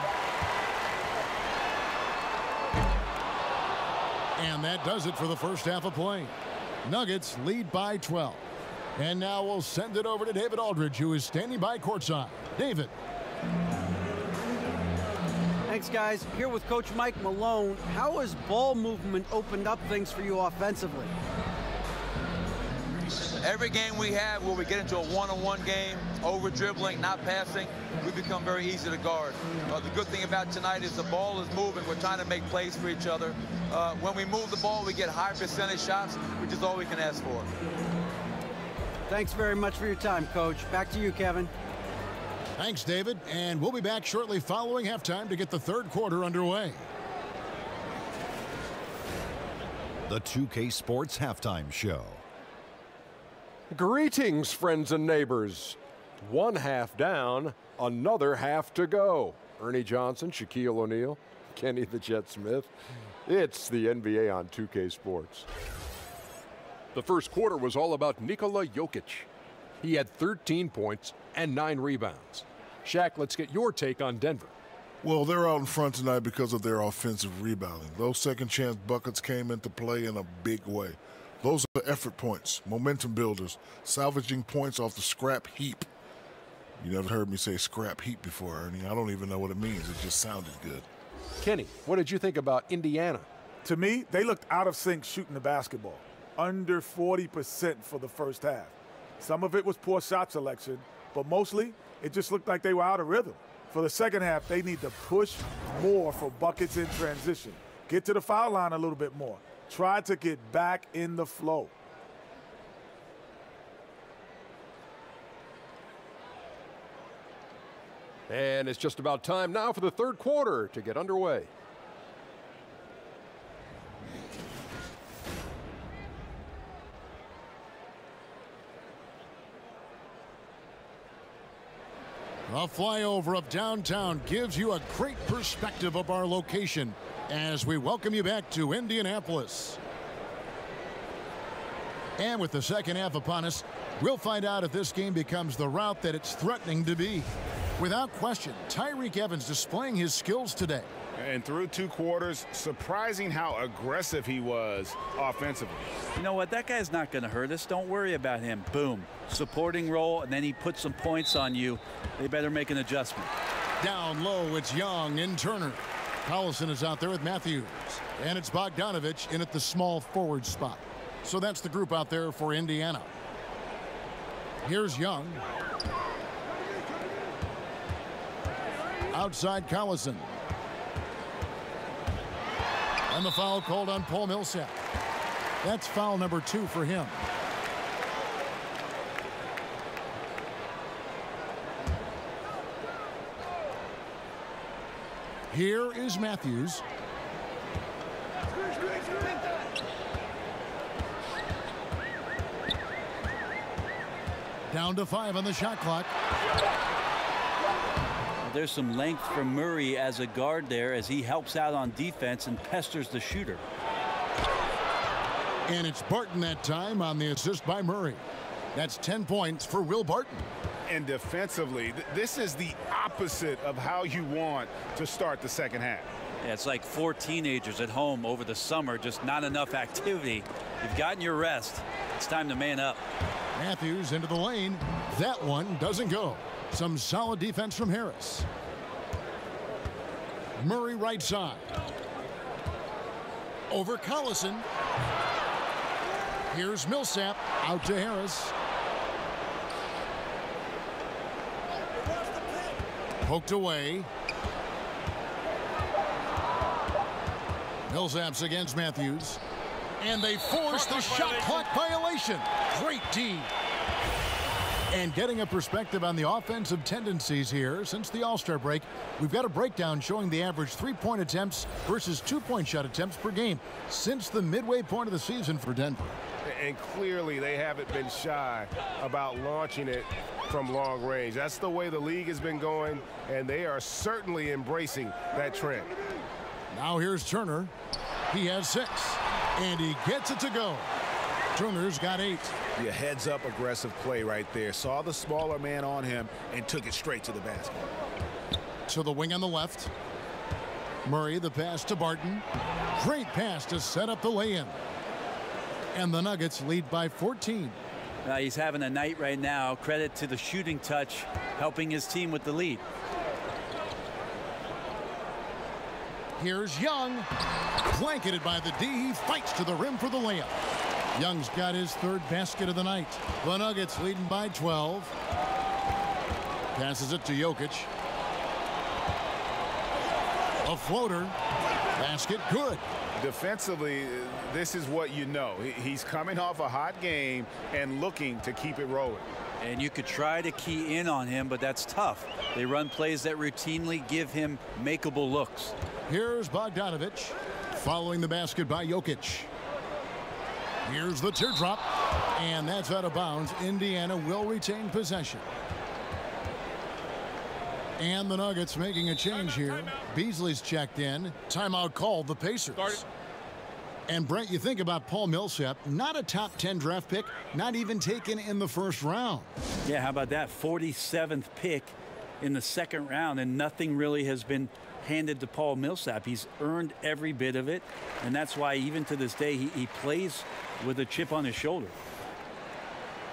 And that does it for the first half of play. Nuggets lead by 12. And now we'll send it over to David Aldridge, who is standing by courtside. David. Thanks, guys. Here with Coach Mike Malone. How has ball movement opened up things for you offensively? Every game we have where we get into a one-on-one game, over dribbling, not passing, we become very easy to guard. The good thing about tonight is the ball is moving. We're trying to make plays for each other. When we move the ball, we get high percentage shots, which is all we can ask for. Thanks very much for your time, Coach. Back to you, Kevin. Thanks, David. And we'll be back shortly following halftime to get the third quarter underway. The 2K Sports Halftime Show. Greetings, friends and neighbors. One half down, another half to go. Ernie Johnson, Shaquille O'Neal, Kenny the Jet Smith. It's the NBA on 2K Sports. The first quarter was all about Nikola Jokic. He had 13 points and 9 rebounds. Shaq, let's get your take on Denver. Well, they're out in front tonight because of their offensive rebounding. Those second chance buckets came into play in a big way. Those are effort points, momentum builders, salvaging points off the scrap heap. You never heard me say scrap heap before, Ernie. I don't even know what it means. It just sounded good. Kenny, what did you think about Indiana? To me, they looked out of sync shooting the basketball. Under 40% for the first half. Some of it was poor shot selection, but mostly it just looked like they were out of rhythm. For the second half, they need to push more for buckets in transition. Get to the foul line a little bit more. Try to get back in the flow. And it's just about time now for the third quarter to get underway. A flyover of downtown gives you a great perspective of our location as we welcome you back to Indianapolis. And with the second half upon us, we'll find out if this game becomes the route that it's threatening to be. Without question, Tyreke Evans displaying his skills today. And through 2 quarters, surprising how aggressive he was offensively. You know what? That guy's not going to hurt us. Don't worry about him. Boom. Supporting role, and then he puts some points on you. They better make an adjustment. Down low, it's Young and Turner. Collison is out there with Matthews. And it's Bogdanovich in at the small forward spot. So that's the group out there for Indiana. Here's Young. Outside Collison. And the foul called on Paul Millsap. That's foul number 2 for him. Here is Matthews. Down to 5 on the shot clock. There's some length from Murray as a guard there as he helps out on defense and pesters the shooter. And it's Barton that time on the assist by Murray. That's 10 points for Will Barton. And defensively, this is the opposite of how you want to start the second half. Yeah, it's like 4 teenagers at home over the summer, just not enough activity. You've gotten your rest. It's time to man up. Matthews into the lane. That one doesn't go. Some solid defense from Harris. Murray right side. Over Collison. Here's Millsap out to Harris. Poked away. Millsap's against Matthews. And they force the shot clock violation. Great D. And getting a perspective on the offensive tendencies here since the All-Star break, we've got a breakdown showing the average 3-point attempts versus 2-point shot attempts per game since the midway point of the season for Denver. And clearly they haven't been shy about launching it from long range. That's the way the league has been going, and they are certainly embracing that trend. Now here's Turner. He has 6, and he gets it to go. Turner's got 8. Yeah, heads-up aggressive play right there. Saw the smaller man on him and took it straight to the basket. To the wing on the left. Murray, the pass to Barton. Great pass to set up the lay-in. And the Nuggets lead by 14. He's having a night right now. Credit to the shooting touch, helping his team with the lead. Here's Young. Blanketed by the D. He fights to the rim for the layup. Young's got his 3rd basket of the night. The Nuggets leading by 12. Passes it to Jokic. A floater. Basket good. Defensively, this is what you know. He's coming off a hot game and looking to keep it rolling. And you could try to key in on him, but that's tough. They run plays that routinely give him makeable looks. Here's Bogdanovich following the basket by Jokic. Here's the teardrop, and that's out of bounds. Indiana will retain possession. And the Nuggets making a change here. Beasley's checked in. Timeout called the Pacers. And Brent, you think about Paul Millsap, not a top 10 draft pick, not even taken in the 1st round. Yeah, how about that? 47th pick in the 2nd round, and nothing really has been handed to Paul Millsap. He's earned every bit of it, and that's why even to this day he plays with a chip on his shoulder.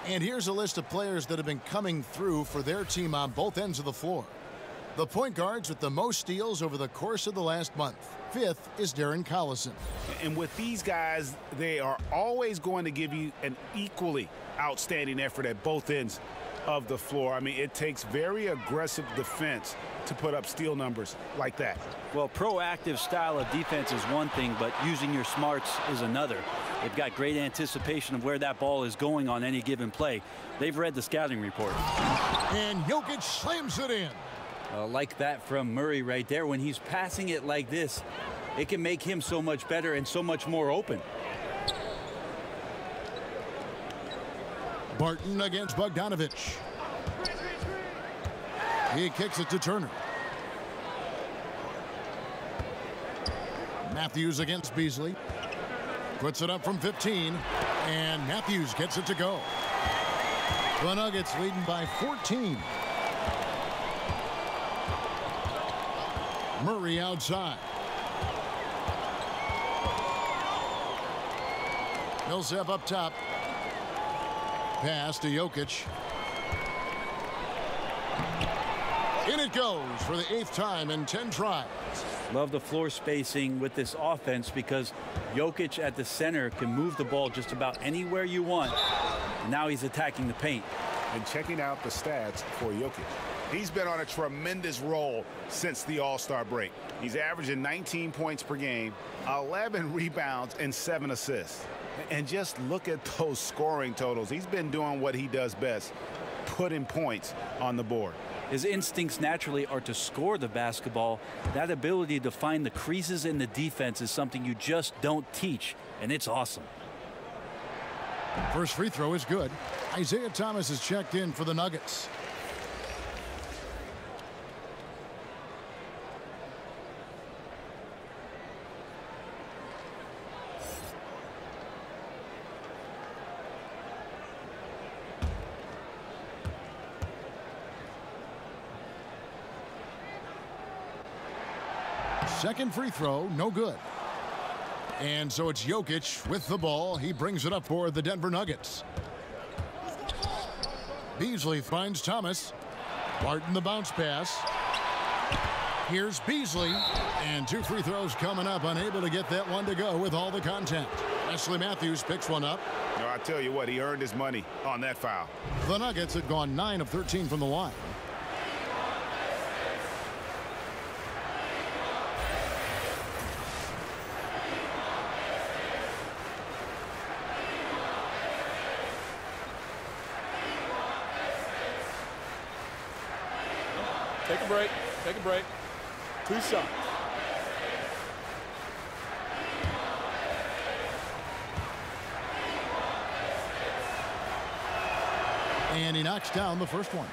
And here's a list of players that have been coming through for their team on both ends of the floor. The point guards with the most steals over the course of the last month. 5th is Darren Collison. And with these guys, they are always going to give you an equally outstanding effort at both ends of the floor. I mean, it takes very aggressive defense to put up steal numbers like that. Well, proactive style of defense is one thing, but using your smarts is another. They've got great anticipation of where that ball is going on any given play. They've read the scouting report. And Jokic slams it in. Like that from Murray right there. When he's passing it like this, it can make him so much better and so much more open. Barton against Bogdanovich. He kicks it to Turner. Matthews against Beasley. Puts it up from 15. And Matthews gets it to go. The Nuggets leading by 14. Murray outside. Millsap up top. Pass to Jokic. In it goes for the 8th time in 10 tries. Love the floor spacing with this offense because Jokic at the center can move the ball just about anywhere you want. Now he's attacking the paint. And checking out the stats for Jokic. He's been on a tremendous roll since the All-Star break. He's averaging 19 points per game, 11 rebounds, and 7 assists. And just look at those scoring totals. He's been doing what he does best, putting points on the board. His instincts naturally are to score the basketball. That ability to find the creases in the defense is something you just don't teach, and it's awesome. First free throw is good. Isaiah Thomas is checked in for the Nuggets. Second free throw, no good. And so it's Jokic with the ball. He brings it up for the Denver Nuggets. Beasley finds Thomas. Barton the bounce pass. Here's Beasley. And 2 free throws coming up. Unable to get that one to go with all the contact. Wesley Matthews picks one up. No, I tell you what, he earned his money on that foul. The Nuggets had gone 9 of 13 from the line. Take a break. Take a break. 2 shots. And he knocks down the first one.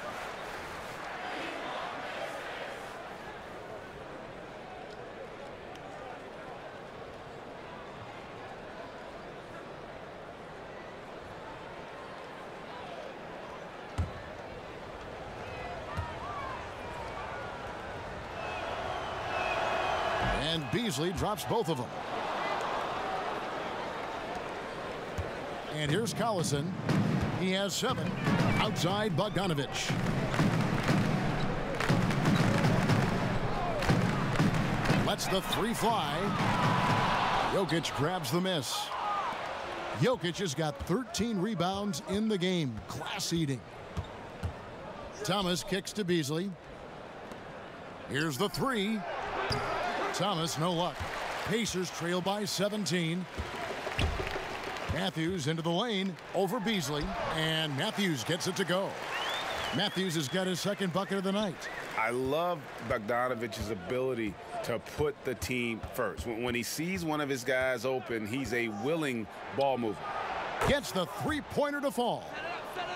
And Beasley drops both of them. And here's Collison. He has 7. Outside Bogdanovich. Lets the 3 fly. Jokic grabs the miss. Jokic has got 13 rebounds in the game. Class eating. Thomas kicks to Beasley. Here's the 3. Thomas, no luck. Pacers trail by 17. Matthews into the lane over Beasley, and Matthews gets it to go. Matthews has got his second bucket of the night. I love Bogdanovich's ability to put the team first. When he sees one of his guys open, he's a willing ball mover. Gets the three-pointer to fall.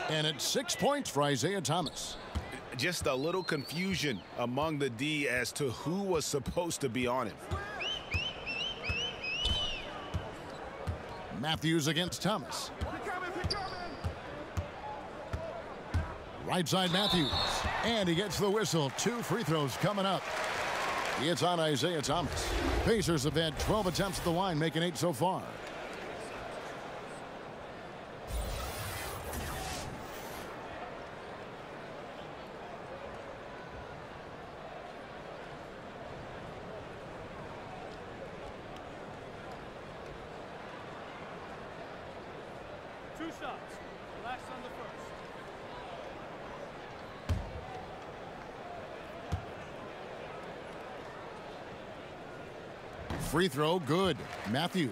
And it's 6 points for Isaiah Thomas. Just a little confusion among the D as to who was supposed to be on him. Matthews against Thomas. Right side Matthews. And he gets the whistle. 2 free throws coming up. It's on Isaiah Thomas. Pacers have had 12 attempts at the line, making 8 so far. Free throw, good. Matthews.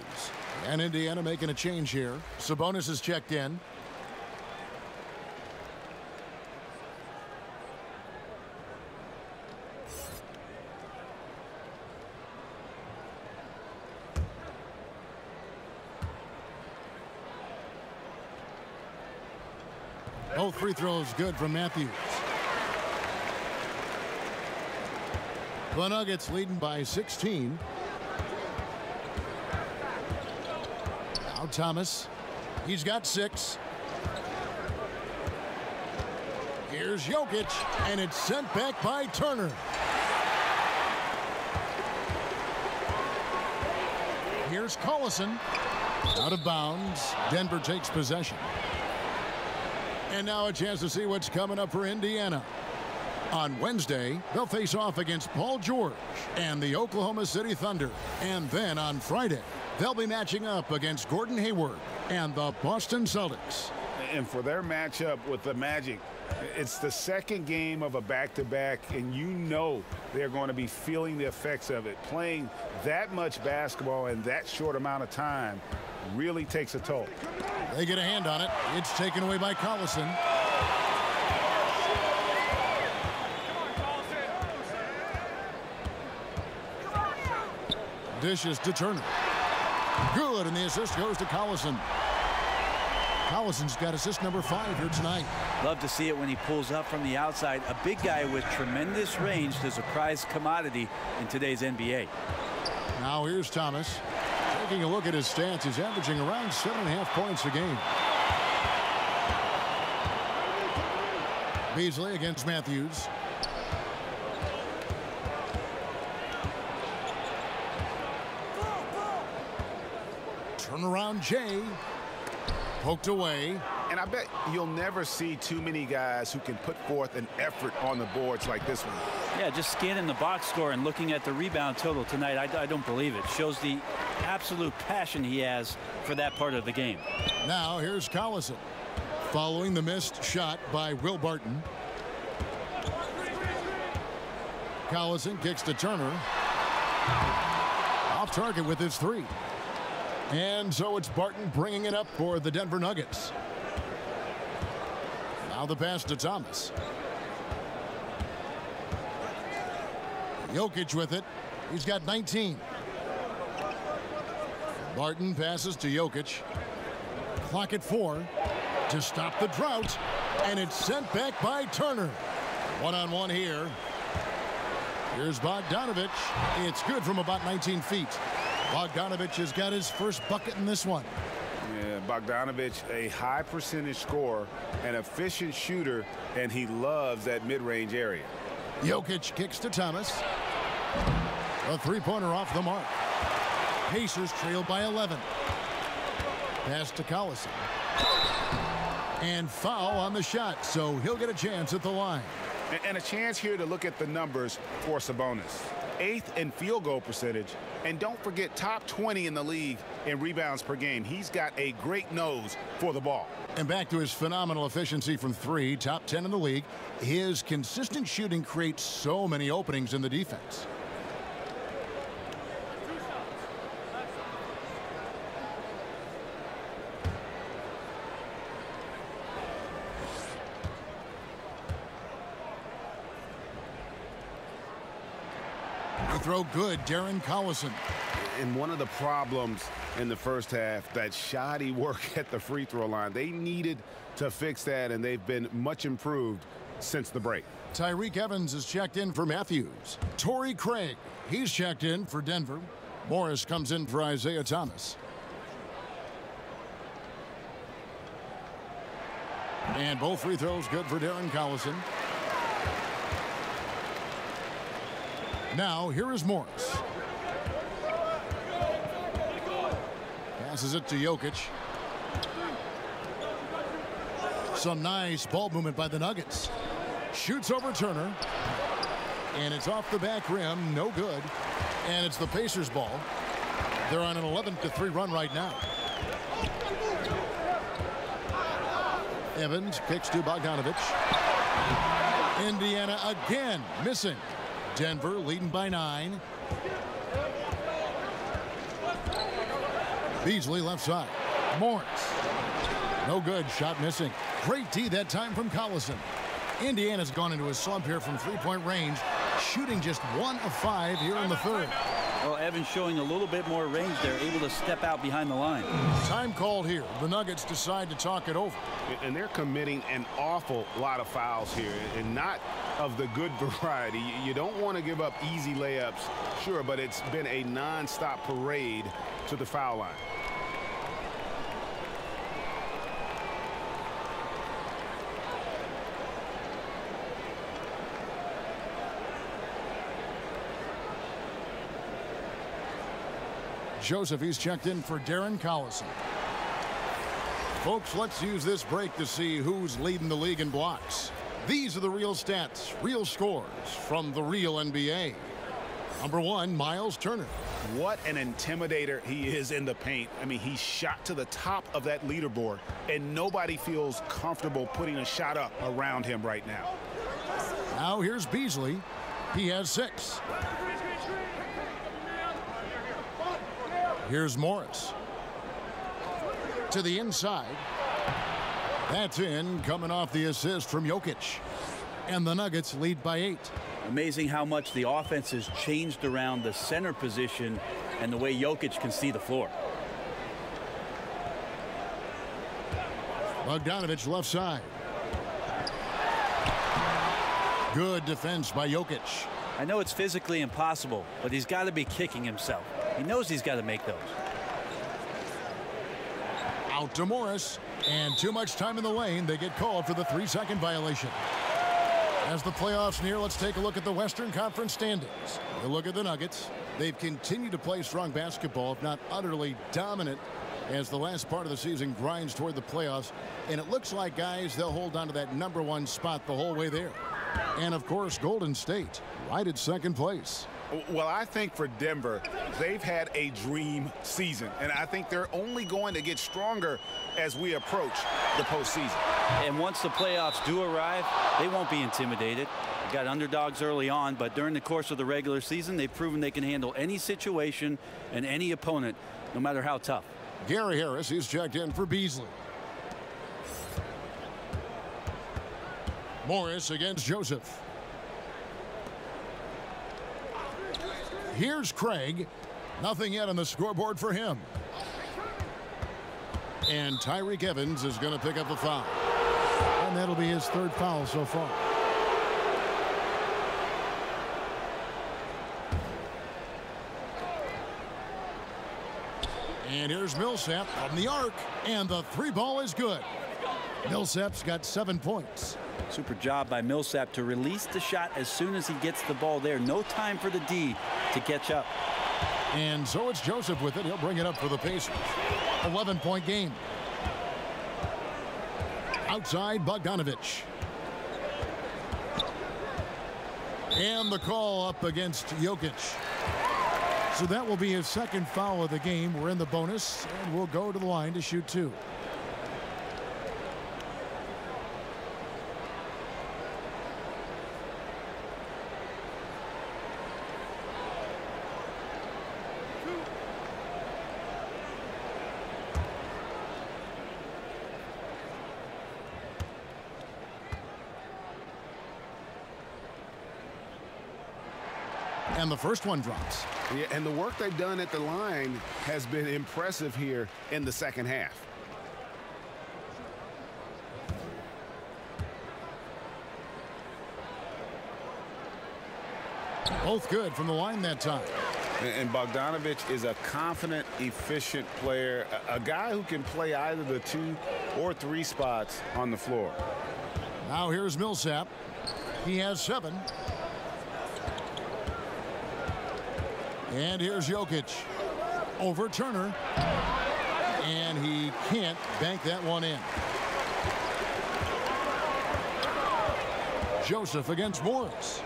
And Indiana making a change here. Sabonis is checked in. Both free throws good from Matthews. The Nuggets leading by 16. Now Thomas. He's got 6. Here's Jokic, and it's sent back by Turner. Here's Collison. Out of bounds. Denver takes possession. And now a chance to see what's coming up for Indiana. On Wednesday, they'll face off against Paul George and the Oklahoma City Thunder. And then on Friday, they'll be matching up against Gordon Hayward and the Boston Celtics. And for their matchup with the Magic, it's the second game of a back-to-back, and you know they're going to be feeling the effects of it. Playing that much basketball in that short amount of time really takes a toll. They get a hand on it. It's taken away by Collison. Dishes to Turner. Good, and the assist goes to Collison. Collison's got assist number 5 here tonight. Love to see it when he pulls up from the outside. A big guy with tremendous range is a prized commodity in today's NBA. Now here's Thomas. Taking a look at his stats, he's averaging around 7.5 points a game. Beasley against Matthews. Turnaround Jay. Poked away. And I bet you'll never see too many guys who can put forth an effort on the boards like this one. Yeah, just scanning the box score and looking at the rebound total tonight, I don't believe it. Shows the absolute passion he has for that part of the game. Now here's Collison. Following the missed shot by Will Barton. Collison kicks to Turner. Off target with his 3. And so it's Barton bringing it up for the Denver Nuggets. Now the pass to Thomas. Jokic with it. He's got 19. Barton passes to Jokic. Clock at 4 to stop the drought. And it's sent back by Turner. One-on-one here. Here's Bogdanovich. It's good from about 19 feet. Bogdanovich has got his first bucket in this one. Yeah, Bogdanovich, a high percentage scorer, an efficient shooter, and he loves that mid-range area. Jokic kicks to Thomas. A three-pointer off the mark. Pacers trail by 11. Pass to Collison. And foul on the shot, so he'll get a chance at the line. And a chance here to look at the numbers for Sabonis. 8th in field goal percentage. And don't forget, top 20 in the league in rebounds per game. He's got a great nose for the ball. And back to his phenomenal efficiency from 3, top 10 in the league. His consistent shooting creates so many openings in the defense. Throw good, Darren Collison. And one of the problems in the first half, that shoddy work at the free throw line. They needed to fix that, and they've been much improved since the break. Tyreke Evans is checked in for Matthews. Torrey Craig, he's checked in for Denver. Morris comes in for Isaiah Thomas. And both free throws good for Darren Collison. Now, here is Morris. Passes it to Jokic. Some nice ball movement by the Nuggets. Shoots over Turner. And it's off the back rim. No good. And it's the Pacers' ball. They're on an 11-3 run right now. Evans kicks to Bogdanovich. Indiana again missing. Denver leading by 9. Beasley left side. Morris. No good. Shot missing. Great D that time from Collison. Indiana's gone into a slump here from three-point range, shooting just 1 of 5 here in the third. Well, Evans showing a little bit more range there, able to step out behind the line. Time called here. The Nuggets decide to talk it over. And they're committing an awful lot of fouls here, and not of the good variety. You don't want to give up easy layups, sure, but it's been a non-stop parade to the foul line. Joseph, he's checked in for Darren Collison. Folks, let's use this break to see who's leading the league in blocks. These are the real stats, real scores from the real NBA. Number 1, Miles Turner. What an intimidator he is in the paint. I mean, he's shot to the top of that leaderboard, and nobody feels comfortable putting a shot up around him right now. Now here's Beasley. He has 6. Here's Morris. To the inside. That's in, coming off the assist from Jokic. And the Nuggets lead by 8. Amazing how much the offense has changed around the center position and the way Jokic can see the floor. Bogdanovich left side. Good defense by Jokic. I know it's physically impossible, but he's got to be kicking himself. He knows he's got to make those. Out to Morris, and too much time in the lane. They get called for the 3-second violation. As the playoffs near, let's take a look at the Western Conference standings. A look at the Nuggets. They've continued to play strong basketball, if not utterly dominant, as the last part of the season grinds toward the playoffs. And it looks like, guys, they'll hold on to that number 1 spot the whole way there. And, of course, Golden State right at second place. Well, I think for Denver, they've had a dream season, and I think they're only going to get stronger as we approach the postseason. And once the playoffs do arrive, they won't be intimidated. They got underdogs early on, but during the course of the regular season, they've proven they can handle any situation and any opponent, no matter how tough. Gary Harris, he's checked in for Beasley. Morris against Joseph. Here's Craig. Nothing yet on the scoreboard for him. And Tyreke Evans is going to pick up the foul. And that'll be his 3rd foul so far. And here's Millsap from the arc. And the 3-ball is good. Millsap's got 7 points. Super job by Millsap to release the shot as soon as he gets the ball there. No time for the D to catch up. And so it's Joseph with it. He'll bring it up for the Pacers. 11-point game. Outside, Bogdanovich. And the call up against Jokic. So that will be his 2nd foul of the game. We're in the bonus, and we'll go to the line to shoot 2. And the first one drops. Yeah, and the work they've done at the line has been impressive here in the second half. Both good from the line that time. And Bogdanovich is a confident, efficient player, a guy who can play either the 2 or 3 spots on the floor. Now here's Millsap. He has 7. And here's Jokic over Turner. And he can't bank that one in. Joseph against Morris.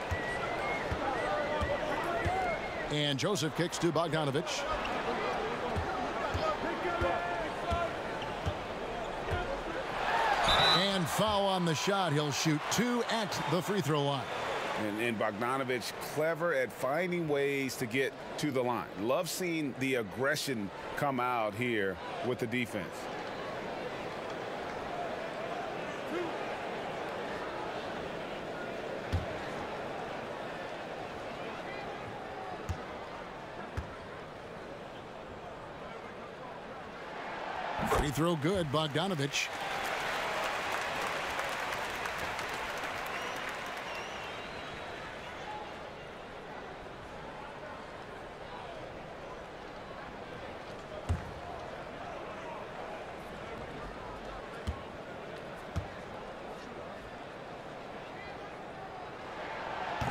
And Joseph kicks to Bogdanovich. And foul on the shot. He'll shoot 2 at the free throw line. And Bogdanovich clever at finding ways to get to the line. Love seeing the aggression come out here with the defense. Free throw good, Bogdanovich.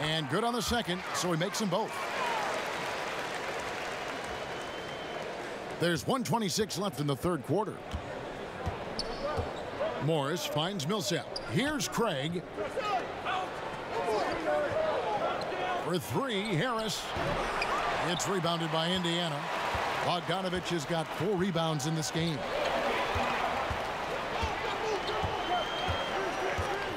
And good on the second, so he makes them both. There's 1:26 left in the third quarter. Morris finds Millsap. Here's Craig. For three, Harris. It's rebounded by Indiana. Bogdanovich has got 4 rebounds in this game.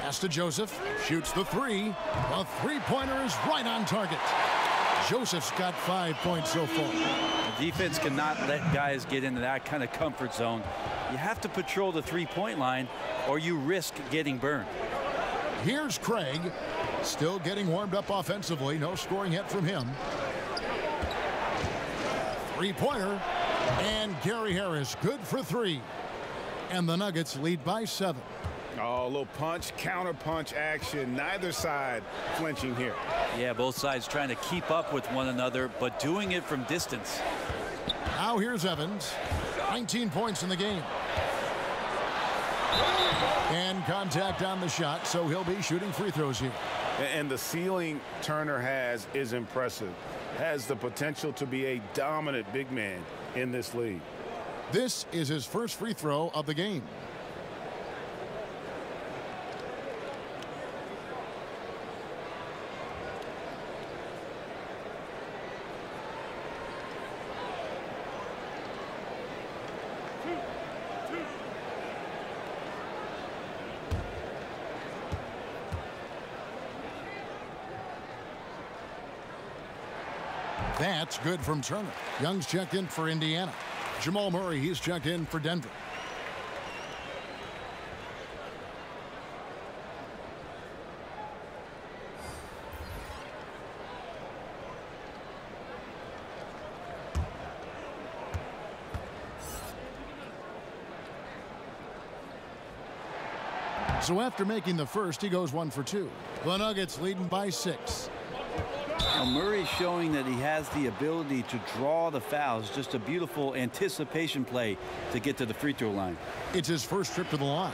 Pass to Joseph. Shoots the three. A three-pointer is right on target. Joseph's got 5 points so far. The defense cannot let guys get into that kind of comfort zone. You have to patrol the three-point line or you risk getting burned. Here's Craig. Still getting warmed up offensively. No scoring yet from him. Three-pointer. And Gary Harris good for 3. And the Nuggets lead by 7. Oh, a little punch, counter punch action. Neither side flinching here. Yeah, both sides trying to keep up with one another, but doing it from distance. Now here's Evans. 19 points in the game. And contact on the shot, so he'll be shooting free throws here. And the ceiling Turner has is impressive. Has the potential to be a dominant big man in this league. This is his first free throw of the game. That's good from Turner. Young's checked in for Indiana. Jamal Murray, he's checked in for Denver. So after making the first, he goes 1 for 2. The Nuggets leading by 6. Now Murray showing that he has the ability to draw the fouls. Just a beautiful anticipation play to get to the free throw line. It's his first trip to the line.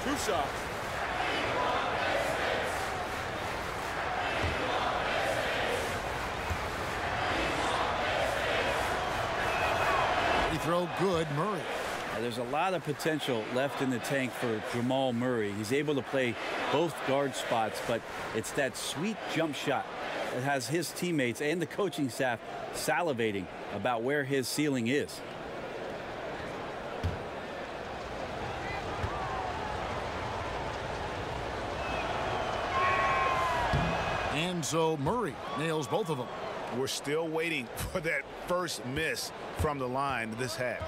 Two shots. Throw good, Murray. There's a lot of potential left in the tank for Jamal Murray. He's able to play both guard spots, but it's that sweet jump shot that has his teammates and the coaching staff salivating about where his ceiling is. And so Murray nails both of them. We're still waiting for that first miss from the line this half.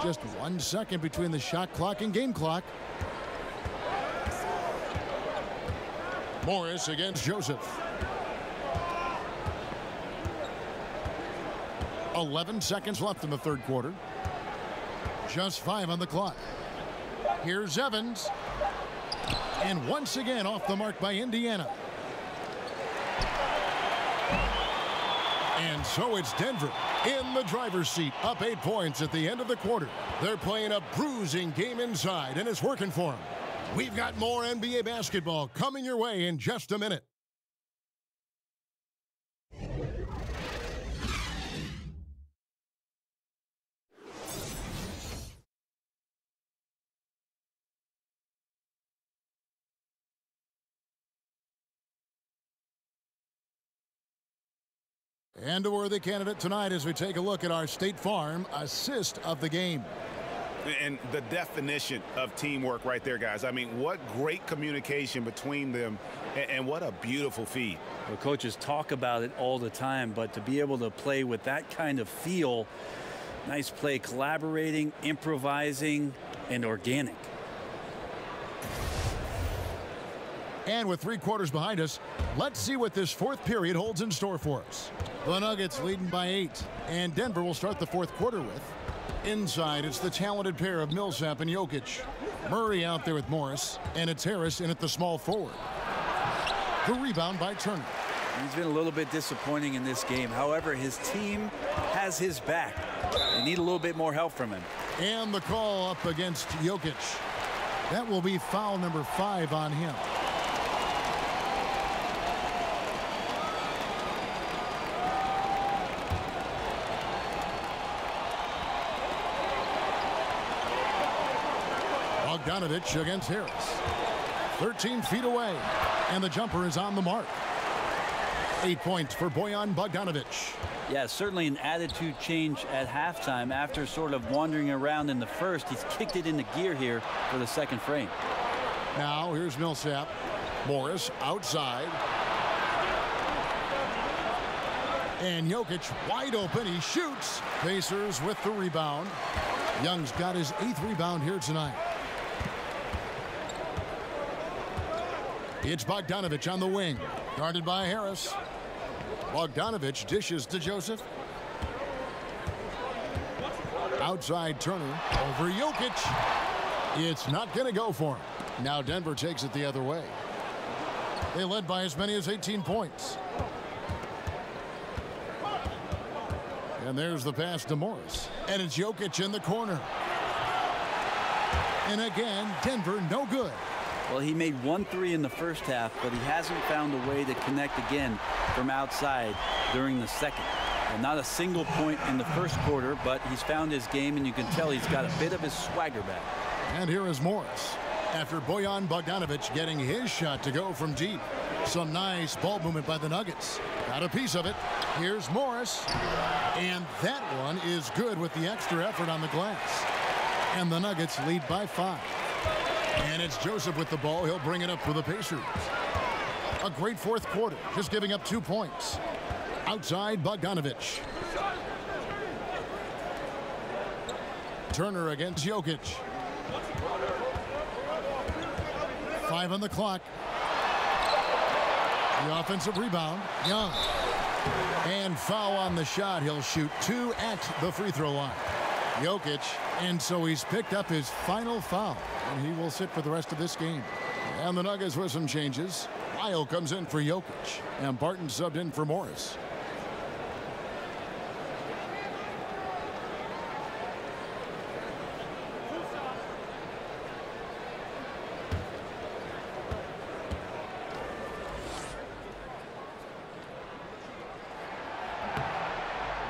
Just 1 second between the shot clock and game clock. Morris against Joseph. 11 seconds left in the third quarter. Just 5 on the clock. Here's Evans. And once again off the mark by Indiana. And so it's Denver in the driver's seat, up 8 points at the end of the quarter. They're playing a bruising game inside, and it's working for them. We've got more NBA basketball coming your way in just a minute. And a worthy candidate tonight as we take a look at our State Farm assist of the game. And the definition of teamwork right there, guys. I mean, what great communication between them, and what a beautiful feed. Well, coaches talk about it all the time, but to be able to play with that kind of feel, nice play, collaborating, improvising, and organic. And with 3 quarters behind us, let's see what this fourth period holds in store for us. The Nuggets leading by 8, and Denver will start the fourth quarter with. Inside, it's the talented pair of Millsap and Jokic. Murray out there with Morris, and it's Harris in at the small forward. The rebound by Turner. He's been a little bit disappointing in this game. However, his team has his back. They need a little bit more help from him. And the call up against Jokic. That will be foul number 5 on him. Bogdanovich against Harris. 13 feet away, and the jumper is on the mark. 8 points for Bojan Bogdanovich. Yeah, certainly an attitude change at halftime. After sort of wandering around in the first, he's kicked it into gear here for the second frame. Now here's Millsap. Morris outside. And Jokic wide open. He shoots. Pacers with the rebound. Young's got his 8th rebound here tonight. It's Bogdanovich on the wing. Guarded by Harris. Bogdanovich dishes to Joseph. Outside Turner. Over Jokic. It's not going to go for him. Now Denver takes it the other way. They led by as many as 18 points. And there's the pass to Morris. And it's Jokic in the corner. And again, Denver no good. Well, he made 1 3 in the first half, but he hasn't found a way to connect again from outside during the second. And not a single point in the first quarter, but he's found his game, and you can tell he's got a bit of his swagger back. And here is Morris. After Bojan Bogdanovich getting his shot to go from deep. Some nice ball movement by the Nuggets. Got a piece of it. Here's Morris. And that one is good with the extra effort on the glass. And the Nuggets lead by 5. And it's Joseph with the ball. He'll bring it up for the Pacers. A great fourth quarter, just giving up 2 points. Outside Bogdanovich. Turner against Jokic. 5 on the clock. The offensive rebound, Young. And foul on the shot. He'll shoot 2 at the free throw line. Jokic, and so he's picked up his final foul. And he will sit for the rest of this game. And the Nuggets with some changes. Lyle comes in for Jokic. And Barton subbed in for Morris.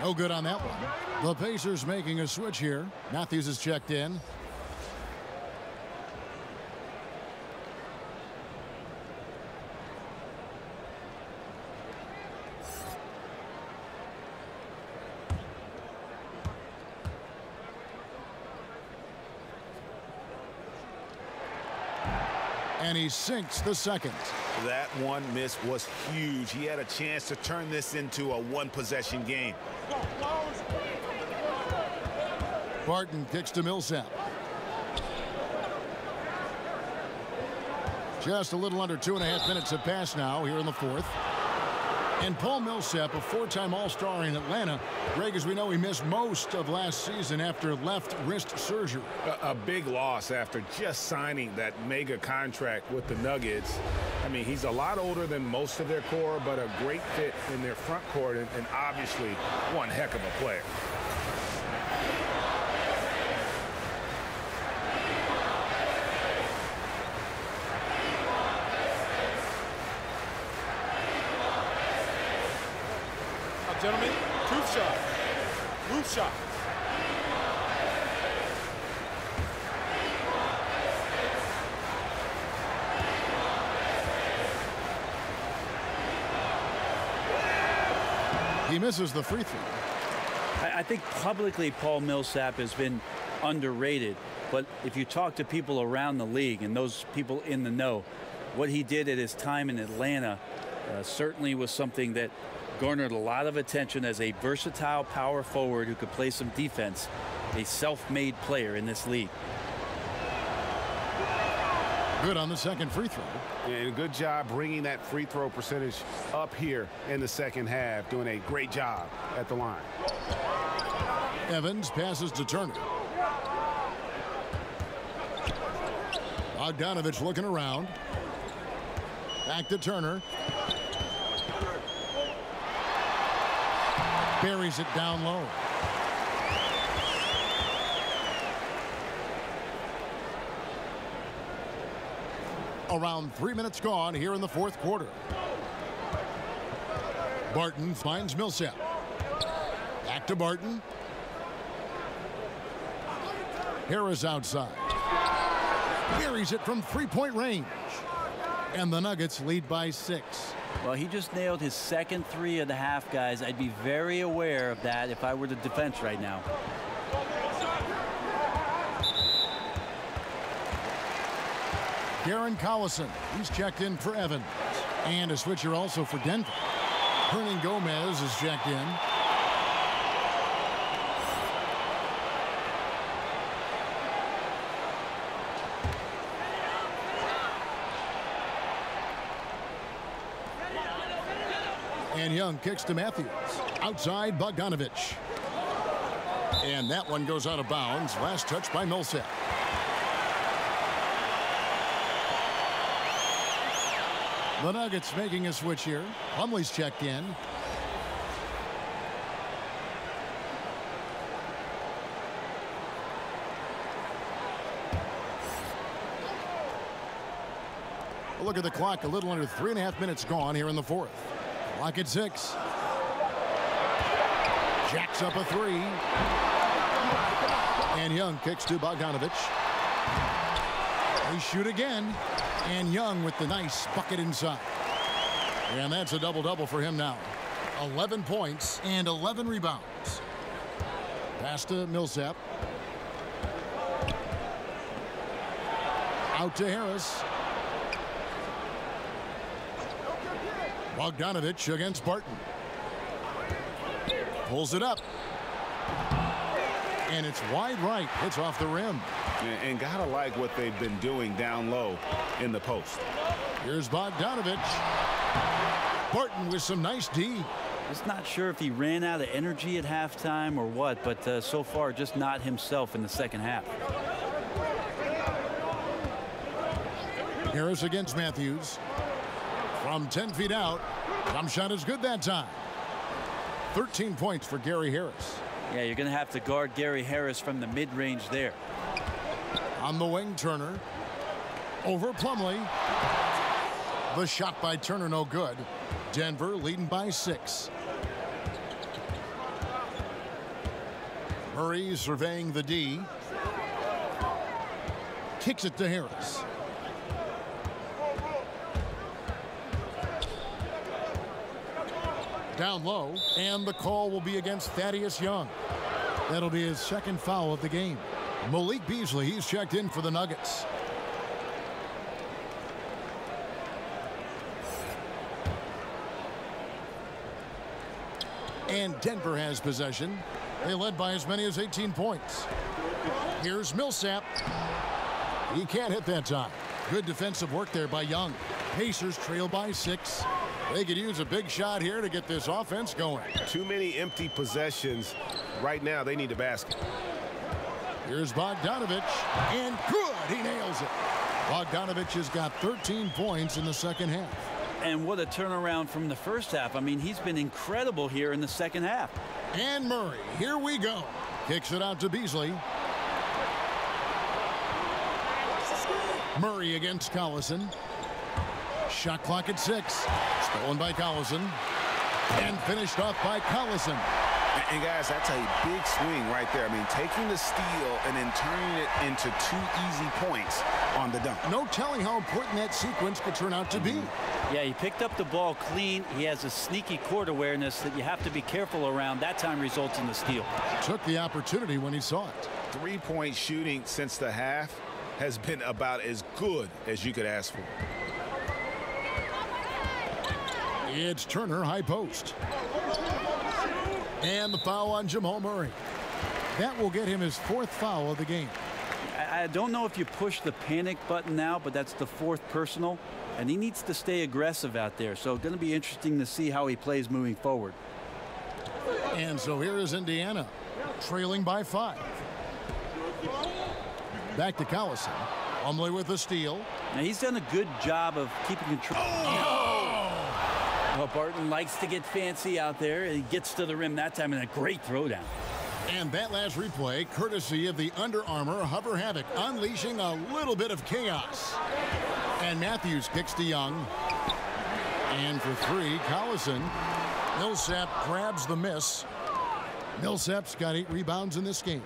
No good on that one. The Pacers making a switch here. Matthews is checked in. And he sinks the second. That one miss was huge. He had a chance to turn this into a one-possession game. Barton kicks to Millsap. Just a little under 2.5 minutes have passed now here in the fourth. And Paul Millsap, a 4-time All-Star in Atlanta. Greg, as we know, he missed most of last season after left wrist surgery. A big loss after just signing that mega contract with the Nuggets. I mean, he's a lot older than most of their core, but a great fit in their front court and obviously one heck of a player. Gentlemen, roof shot. Roof shot. He misses the free throw. I think publicly Paul Millsap has been underrated, but if you talk to people around the league and those people in the know, what he did at his time in Atlanta certainly was something that garnered a lot of attention as a versatile power forward who could play some defense, a self-made player in this league. Good on the second free throw. And good job bringing that free throw percentage up here in the second half, doing a great job at the line. Evans passes to Turner. Bogdanovich looking around. Back to Turner. Buries it down low. Around 3 minutes gone here in the fourth quarter. Barton finds Millsap. Back to Barton. Harris outside. Buries it from three-point range. And the Nuggets lead by 6. Well, he just nailed his second three of the half, guys. I'd be very aware of that if I were the defense right now. Darren Collison, he's checked in for Evans. And a switcher also for Denver. Hernan Gomez is checked in. And Young kicks to Matthews. Outside Bogdanovich. And that one goes out of bounds. Last touch by Millsap. The Nuggets making a switch here. Plumlee's checked in. Look at the clock. A little under 3.5 minutes gone here in the fourth. Clock at 6. Jacks up a three. And Young kicks to Bogdanovich. They shoot again. And Young with the nice bucket inside. And that's a double-double for him now. 11 points and 11 rebounds. Pass to Millsap. Out to Harris. Bogdanovich against Barton. Pulls it up. And it's wide right. It's off the rim. And gotta like what they've been doing down low in the post. Here's Bogdanovich. Barton with some nice D. Just not sure if he ran out of energy at halftime or what, but so far just not himself in the second half. Harris against Matthews. From 10 feet out. Jump shot is good that time. 13 points for Gary Harris. Yeah, you're going to have to guard Gary Harris from the mid-range there. On the wing, Turner. Over Plumlee. The shot by Turner no good. Denver leading by 6. Murray surveying the D. Kicks it to Harris. Down low, and the call will be against Thaddeus Young. That'll be his second foul of the game. Malik Beasley, he's checked in for the Nuggets. And Denver has possession. They led by as many as 18 points. Here's Millsap. He can't hit that time. Good defensive work there by Young. Pacers trail by 6. They could use a big shot here to get this offense going. Too many empty possessions. Right now, they need a basket. Here's Bogdanovich. And good. He nails it. Bogdanovich has got 13 points in the second half. And what a turnaround from the first half. I mean, he's been incredible here in the second half. And Murray, here we go. Kicks it out to Beasley. Murray against Collison. Shot clock at 6. Stolen by Collison. And finished off by Collison. And guys, that's a big swing right there. I mean, taking the steal and then turning it into 2 easy points on the dunk. No telling how important that sequence could turn out to be. Yeah, he picked up the ball clean. He has a sneaky court awareness that you have to be careful around. That time results in the steal. Took the opportunity when he saw it. 3-point shooting since the half has been about as good as you could ask for. It's Turner, high post. And the foul on Jamal Murray. That will get him his 4th foul of the game. I don't know if you push the panic button now, but that's the 4th personal. And he needs to stay aggressive out there. So going to be interesting to see how he plays moving forward. And so here is Indiana, trailing by 5. Back to Collison. Plumlee with the steal. Now he's done a good job of keeping control. Well, Barton likes to get fancy out there. He gets to the rim that time, and a great throwdown. And that last replay, courtesy of the Under Armour Hover Havoc, unleashing a little bit of chaos. And Matthews kicks to Young. And for three, Collison. Millsap grabs the miss. Millsap's got 8 rebounds in this game.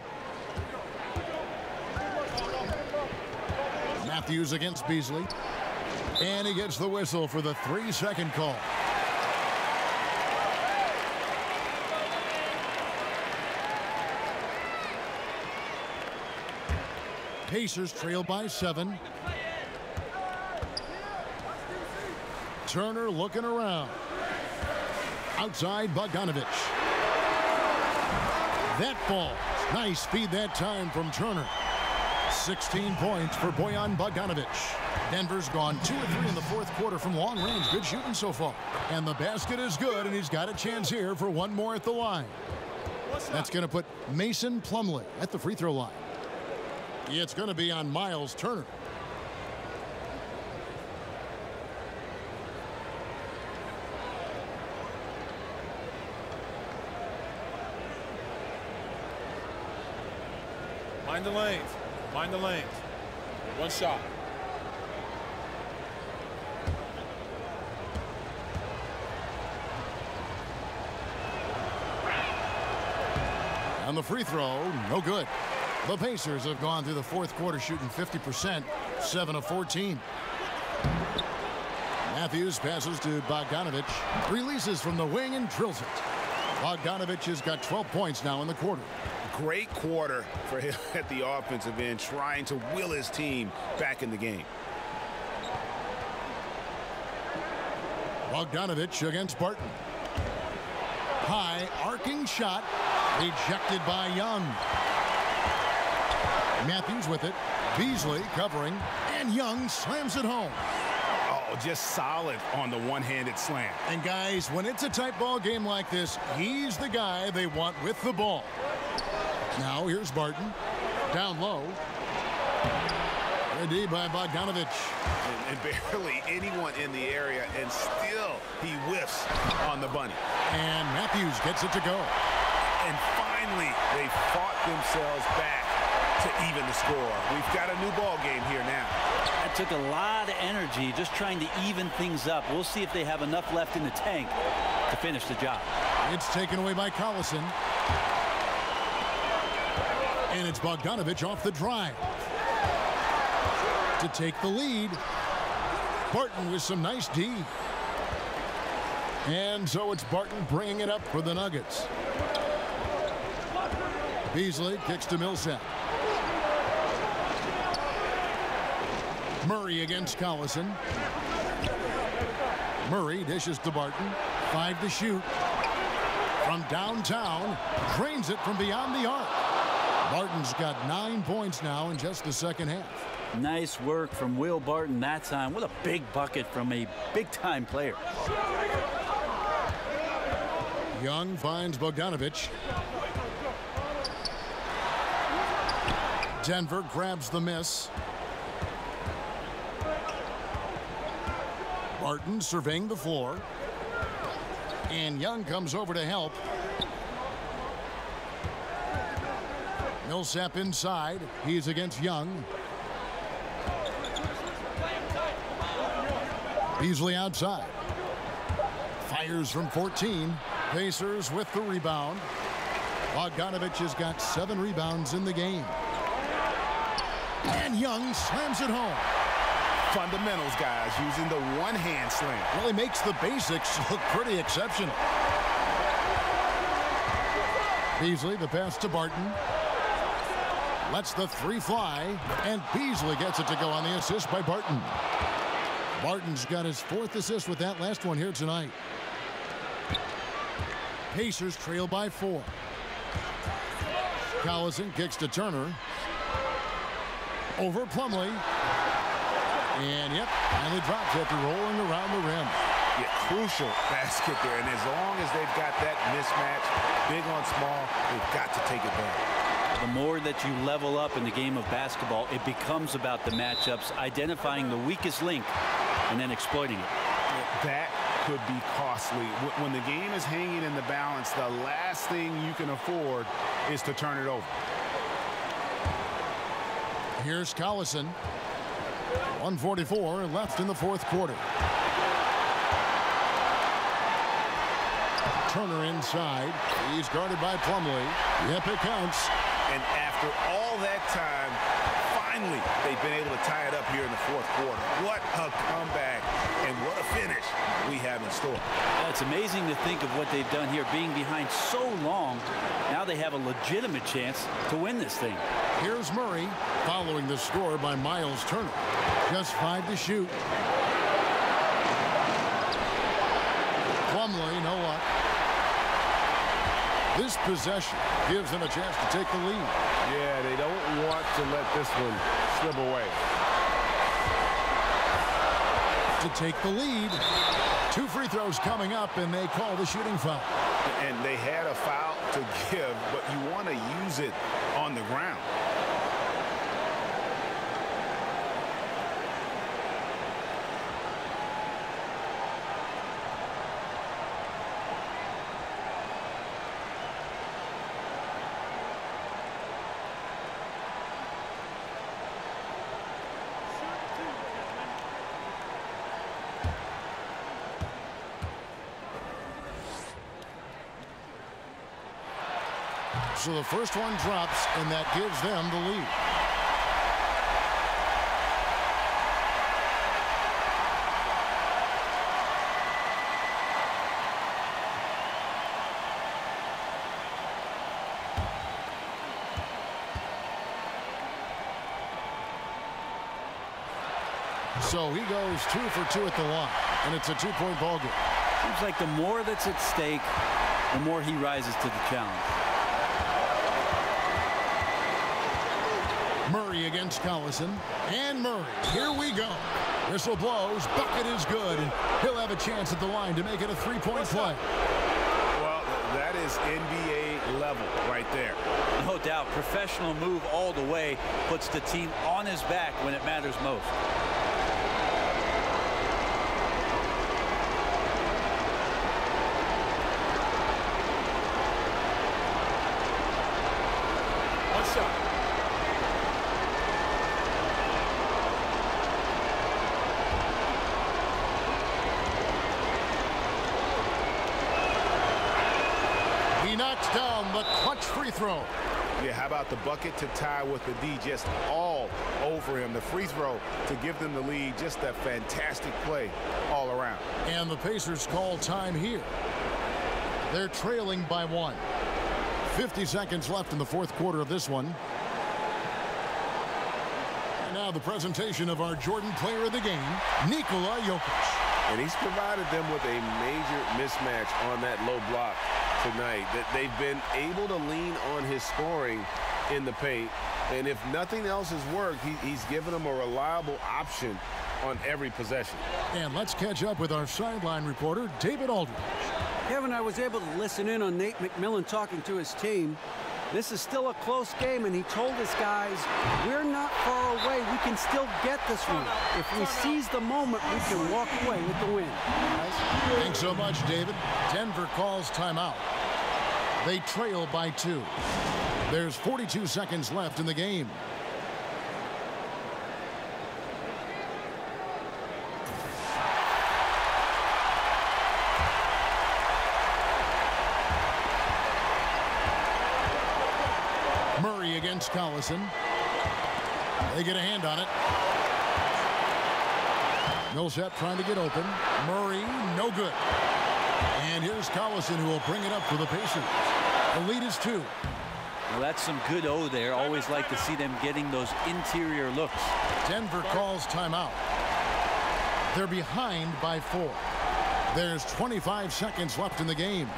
Matthews against Beasley. And he gets the whistle for the 3-second call. Pacers trail by 7. Turner looking around. Outside Bogdanovich. That ball. Nice speed that time from Turner. 16 points for Bojan Bogdanovich. Denver's gone 2 of 3 in the fourth quarter from long range. Good shooting so far. And the basket is good, and he's got a chance here for one more at the line. That's going to put Mason Plumlee at the free throw line. It's going to be on Miles Turner. Mind the lanes. Mind the lanes. One shot. On the free throw, no good. The Pacers have gone through the fourth quarter shooting 50%, 7 of 14. Matthews passes to Bogdanovich, releases from the wing and drills it. Bogdanovich has got 12 points now in the quarter. Great quarter for him at the offensive end, trying to will his team back in the game. Bogdanovich against Barton. High arcing shot, rejected by Young. Matthews with it. Beasley covering, and Young slams it home. Oh, just solid on the one-handed slam. And guys, when it's a tight ball game like this, he's the guy they want with the ball. Now here's Barton. Down low. Ready by Bogdanovich. And barely anyone in the area, and still he whiffs on the bunny. And Matthews gets it to go. And finally, they fought themselves back to even the score. We've got a new ball game here now. It took a lot of energy just trying to even things up. We'll see if they have enough left in the tank to finish the job. It's taken away by Collison. And it's Bogdanovich off the drive to take the lead. Barton with some nice D. And so it's Barton bringing it up for the Nuggets. Beasley kicks to Millsap. Murray against Collison. Murray dishes to Barton. 5 to shoot. From downtown, drains it from beyond the arc. Barton's got 9 points now in just the second half. Nice work from Will Barton that time. What a big bucket from a big-time player. Young finds Bogdanovich. Denver grabs the miss. Barton surveying the floor. And Young comes over to help. Millsap inside. He's against Young. Beasley outside. Fires from 14. Pacers with the rebound. Bogdanovich has got 7 rebounds in the game. And Young slams it home. Fundamentals, guys, using the one-hand slam. Really makes the basics look pretty exceptional. Beasley, the pass to Barton. Lets the 3 fly, and Beasley gets it to go on the assist by Barton. Barton's got his 4th assist with that last one here tonight. Pacers trail by 4. Collison kicks to Turner. Over Plumlee. And yep, finally drops after rolling around the rim. Yeah, crucial basket there. And as long as they've got that mismatch, big on small, they've got to take it back. The more that you level up in the game of basketball, it becomes about the matchups, identifying the weakest link, and then exploiting it. That could be costly. When the game is hanging in the balance, the last thing you can afford is to turn it over. Here's Collison. 1:44 left in the fourth quarter. Turner inside. He's guarded by Plumlee. Yep, it counts. And after all that time, finally, they've been able to tie it up here in the fourth quarter. What a comeback and what a finish we have in store. It's amazing to think of what they've done here, being behind so long. Now they have a legitimate chance to win this thing. Here's Murray following the score by Miles Turner. Just 5 to shoot. Plumlee, no luck. This possession gives them a chance to take the lead. Yeah, they don't want to let this one slip away. To take the lead. 2 free throws coming up, and they call the shooting foul. And they had a foul to give, but you want to use it on the ground. So the first one drops, and that gives them the lead. So he goes 2 for 2 at the line, and it's a 2-point ball game. Seems like the more that's at stake, the more he rises to the challenge. Murray against Collison. And Murray. Here we go. Whistle blows. Bucket is good. And he'll have a chance at the line to make it a 3-point play. Well, that is NBA level right there. No doubt. Professional move all the way. Puts the team on his back when it matters most. Free throw. Yeah, how about the bucket to tie with the D just all over him. The free throw to give them the lead. Just a fantastic play all around. And the Pacers call time here. They're trailing by 1. 50 seconds left in the fourth quarter of this one. And now the presentation of our Jordan Player of the Game, Nikola Jokic. And he's provided them with a major mismatch on that low block tonight. That they've been able to lean on his scoring in the paint. And if nothing else has worked, he's given them a reliable option on every possession. And let's catch up with our sideline reporter, David Aldridge. Kevin, I was able to listen in on Nate McMillan talking to his team. This is still a close game, and he told his guys, we're not far away. We can still get this one. If we seize the moment, we can walk away with the win. Thanks so much, David. Denver calls timeout. They trail by 2. There's 42 seconds left in the game. Murray against Collison. They get a hand on it. Millsap trying to get open. Murray, no good. And here's Collison, who will bring it up for the Pacers. The lead is 2. Well, that's some good O there. Always like to see them getting those interior looks. Denver calls timeout. They're behind by 4. There's 25 seconds left in the game.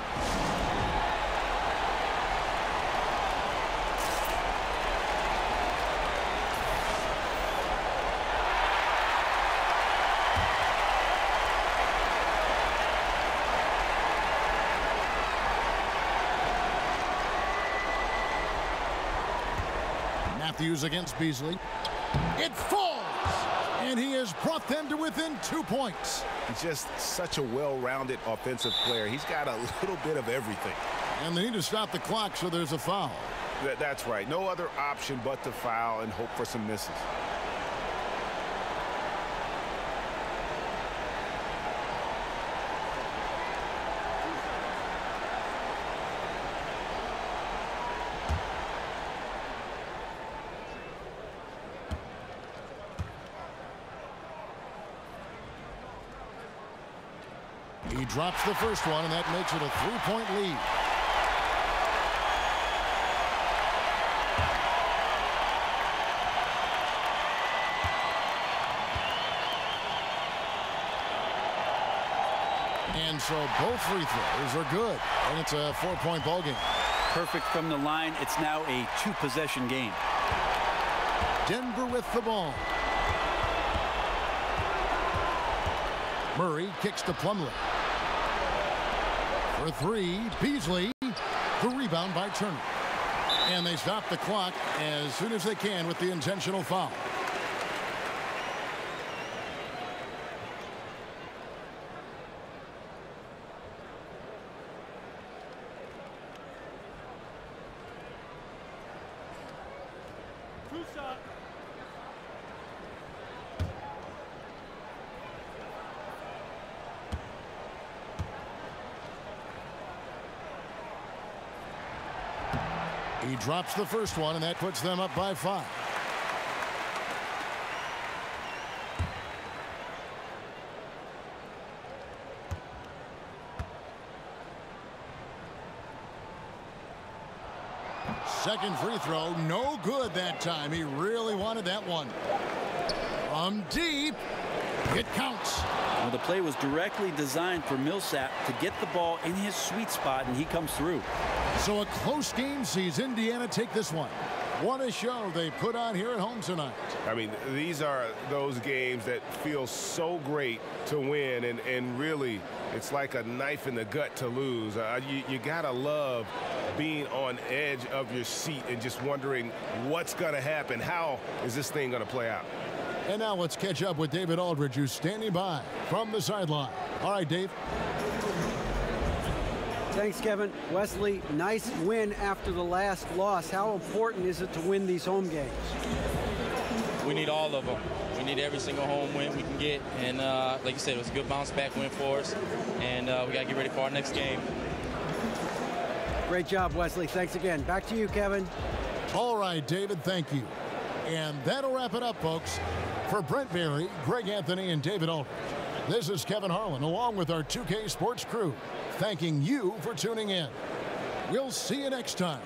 Matthews against Beasley. It falls! And he has brought them to within 2 points. He's just such a well-rounded offensive player. He's got a little bit of everything. And they need to stop the clock, so there's a foul. That's right. No other option but to foul and hope for some misses. He drops the first one, and that makes it a 3-point lead. And so both free throws are good, and it's a 4-point ball game. Perfect from the line. It's now a 2-possession game. Denver with the ball. Murray kicks to Plumlee. For three, Beasley. The rebound by Turner. And they stop the clock as soon as they can with the intentional foul. He drops the first one, and that puts them up by 5. Second free throw, no good that time. He really wanted that one. From deep, it counts. Well, the play was directly designed for Millsap to get the ball in his sweet spot, and he comes through. So a close game sees Indiana take this one. What a show they put on here at home tonight. I mean, these are those games that feel so great to win, and really, it's like a knife in the gut to lose. You gotta love being on edge of your seat and just wondering what's gonna happen. How is this thing gonna play out? And now let's catch up with David Aldridge, who's standing by from the sideline. All right, Dave. Thanks, Kevin. Wesley, nice win after the last loss. How important is it to win these home games? We need all of them. We need every single home win we can get. And like you said, it was a good bounce-back win for us. And we got to get ready for our next game. Great job, Wesley. Thanks again. Back to you, Kevin. All right, David, thank you. And that'll wrap it up, folks. For Brent Barry, Greg Anthony, and David Aldridge, this is Kevin Harlan, along with our 2K Sports crew, thanking you for tuning in. We'll see you next time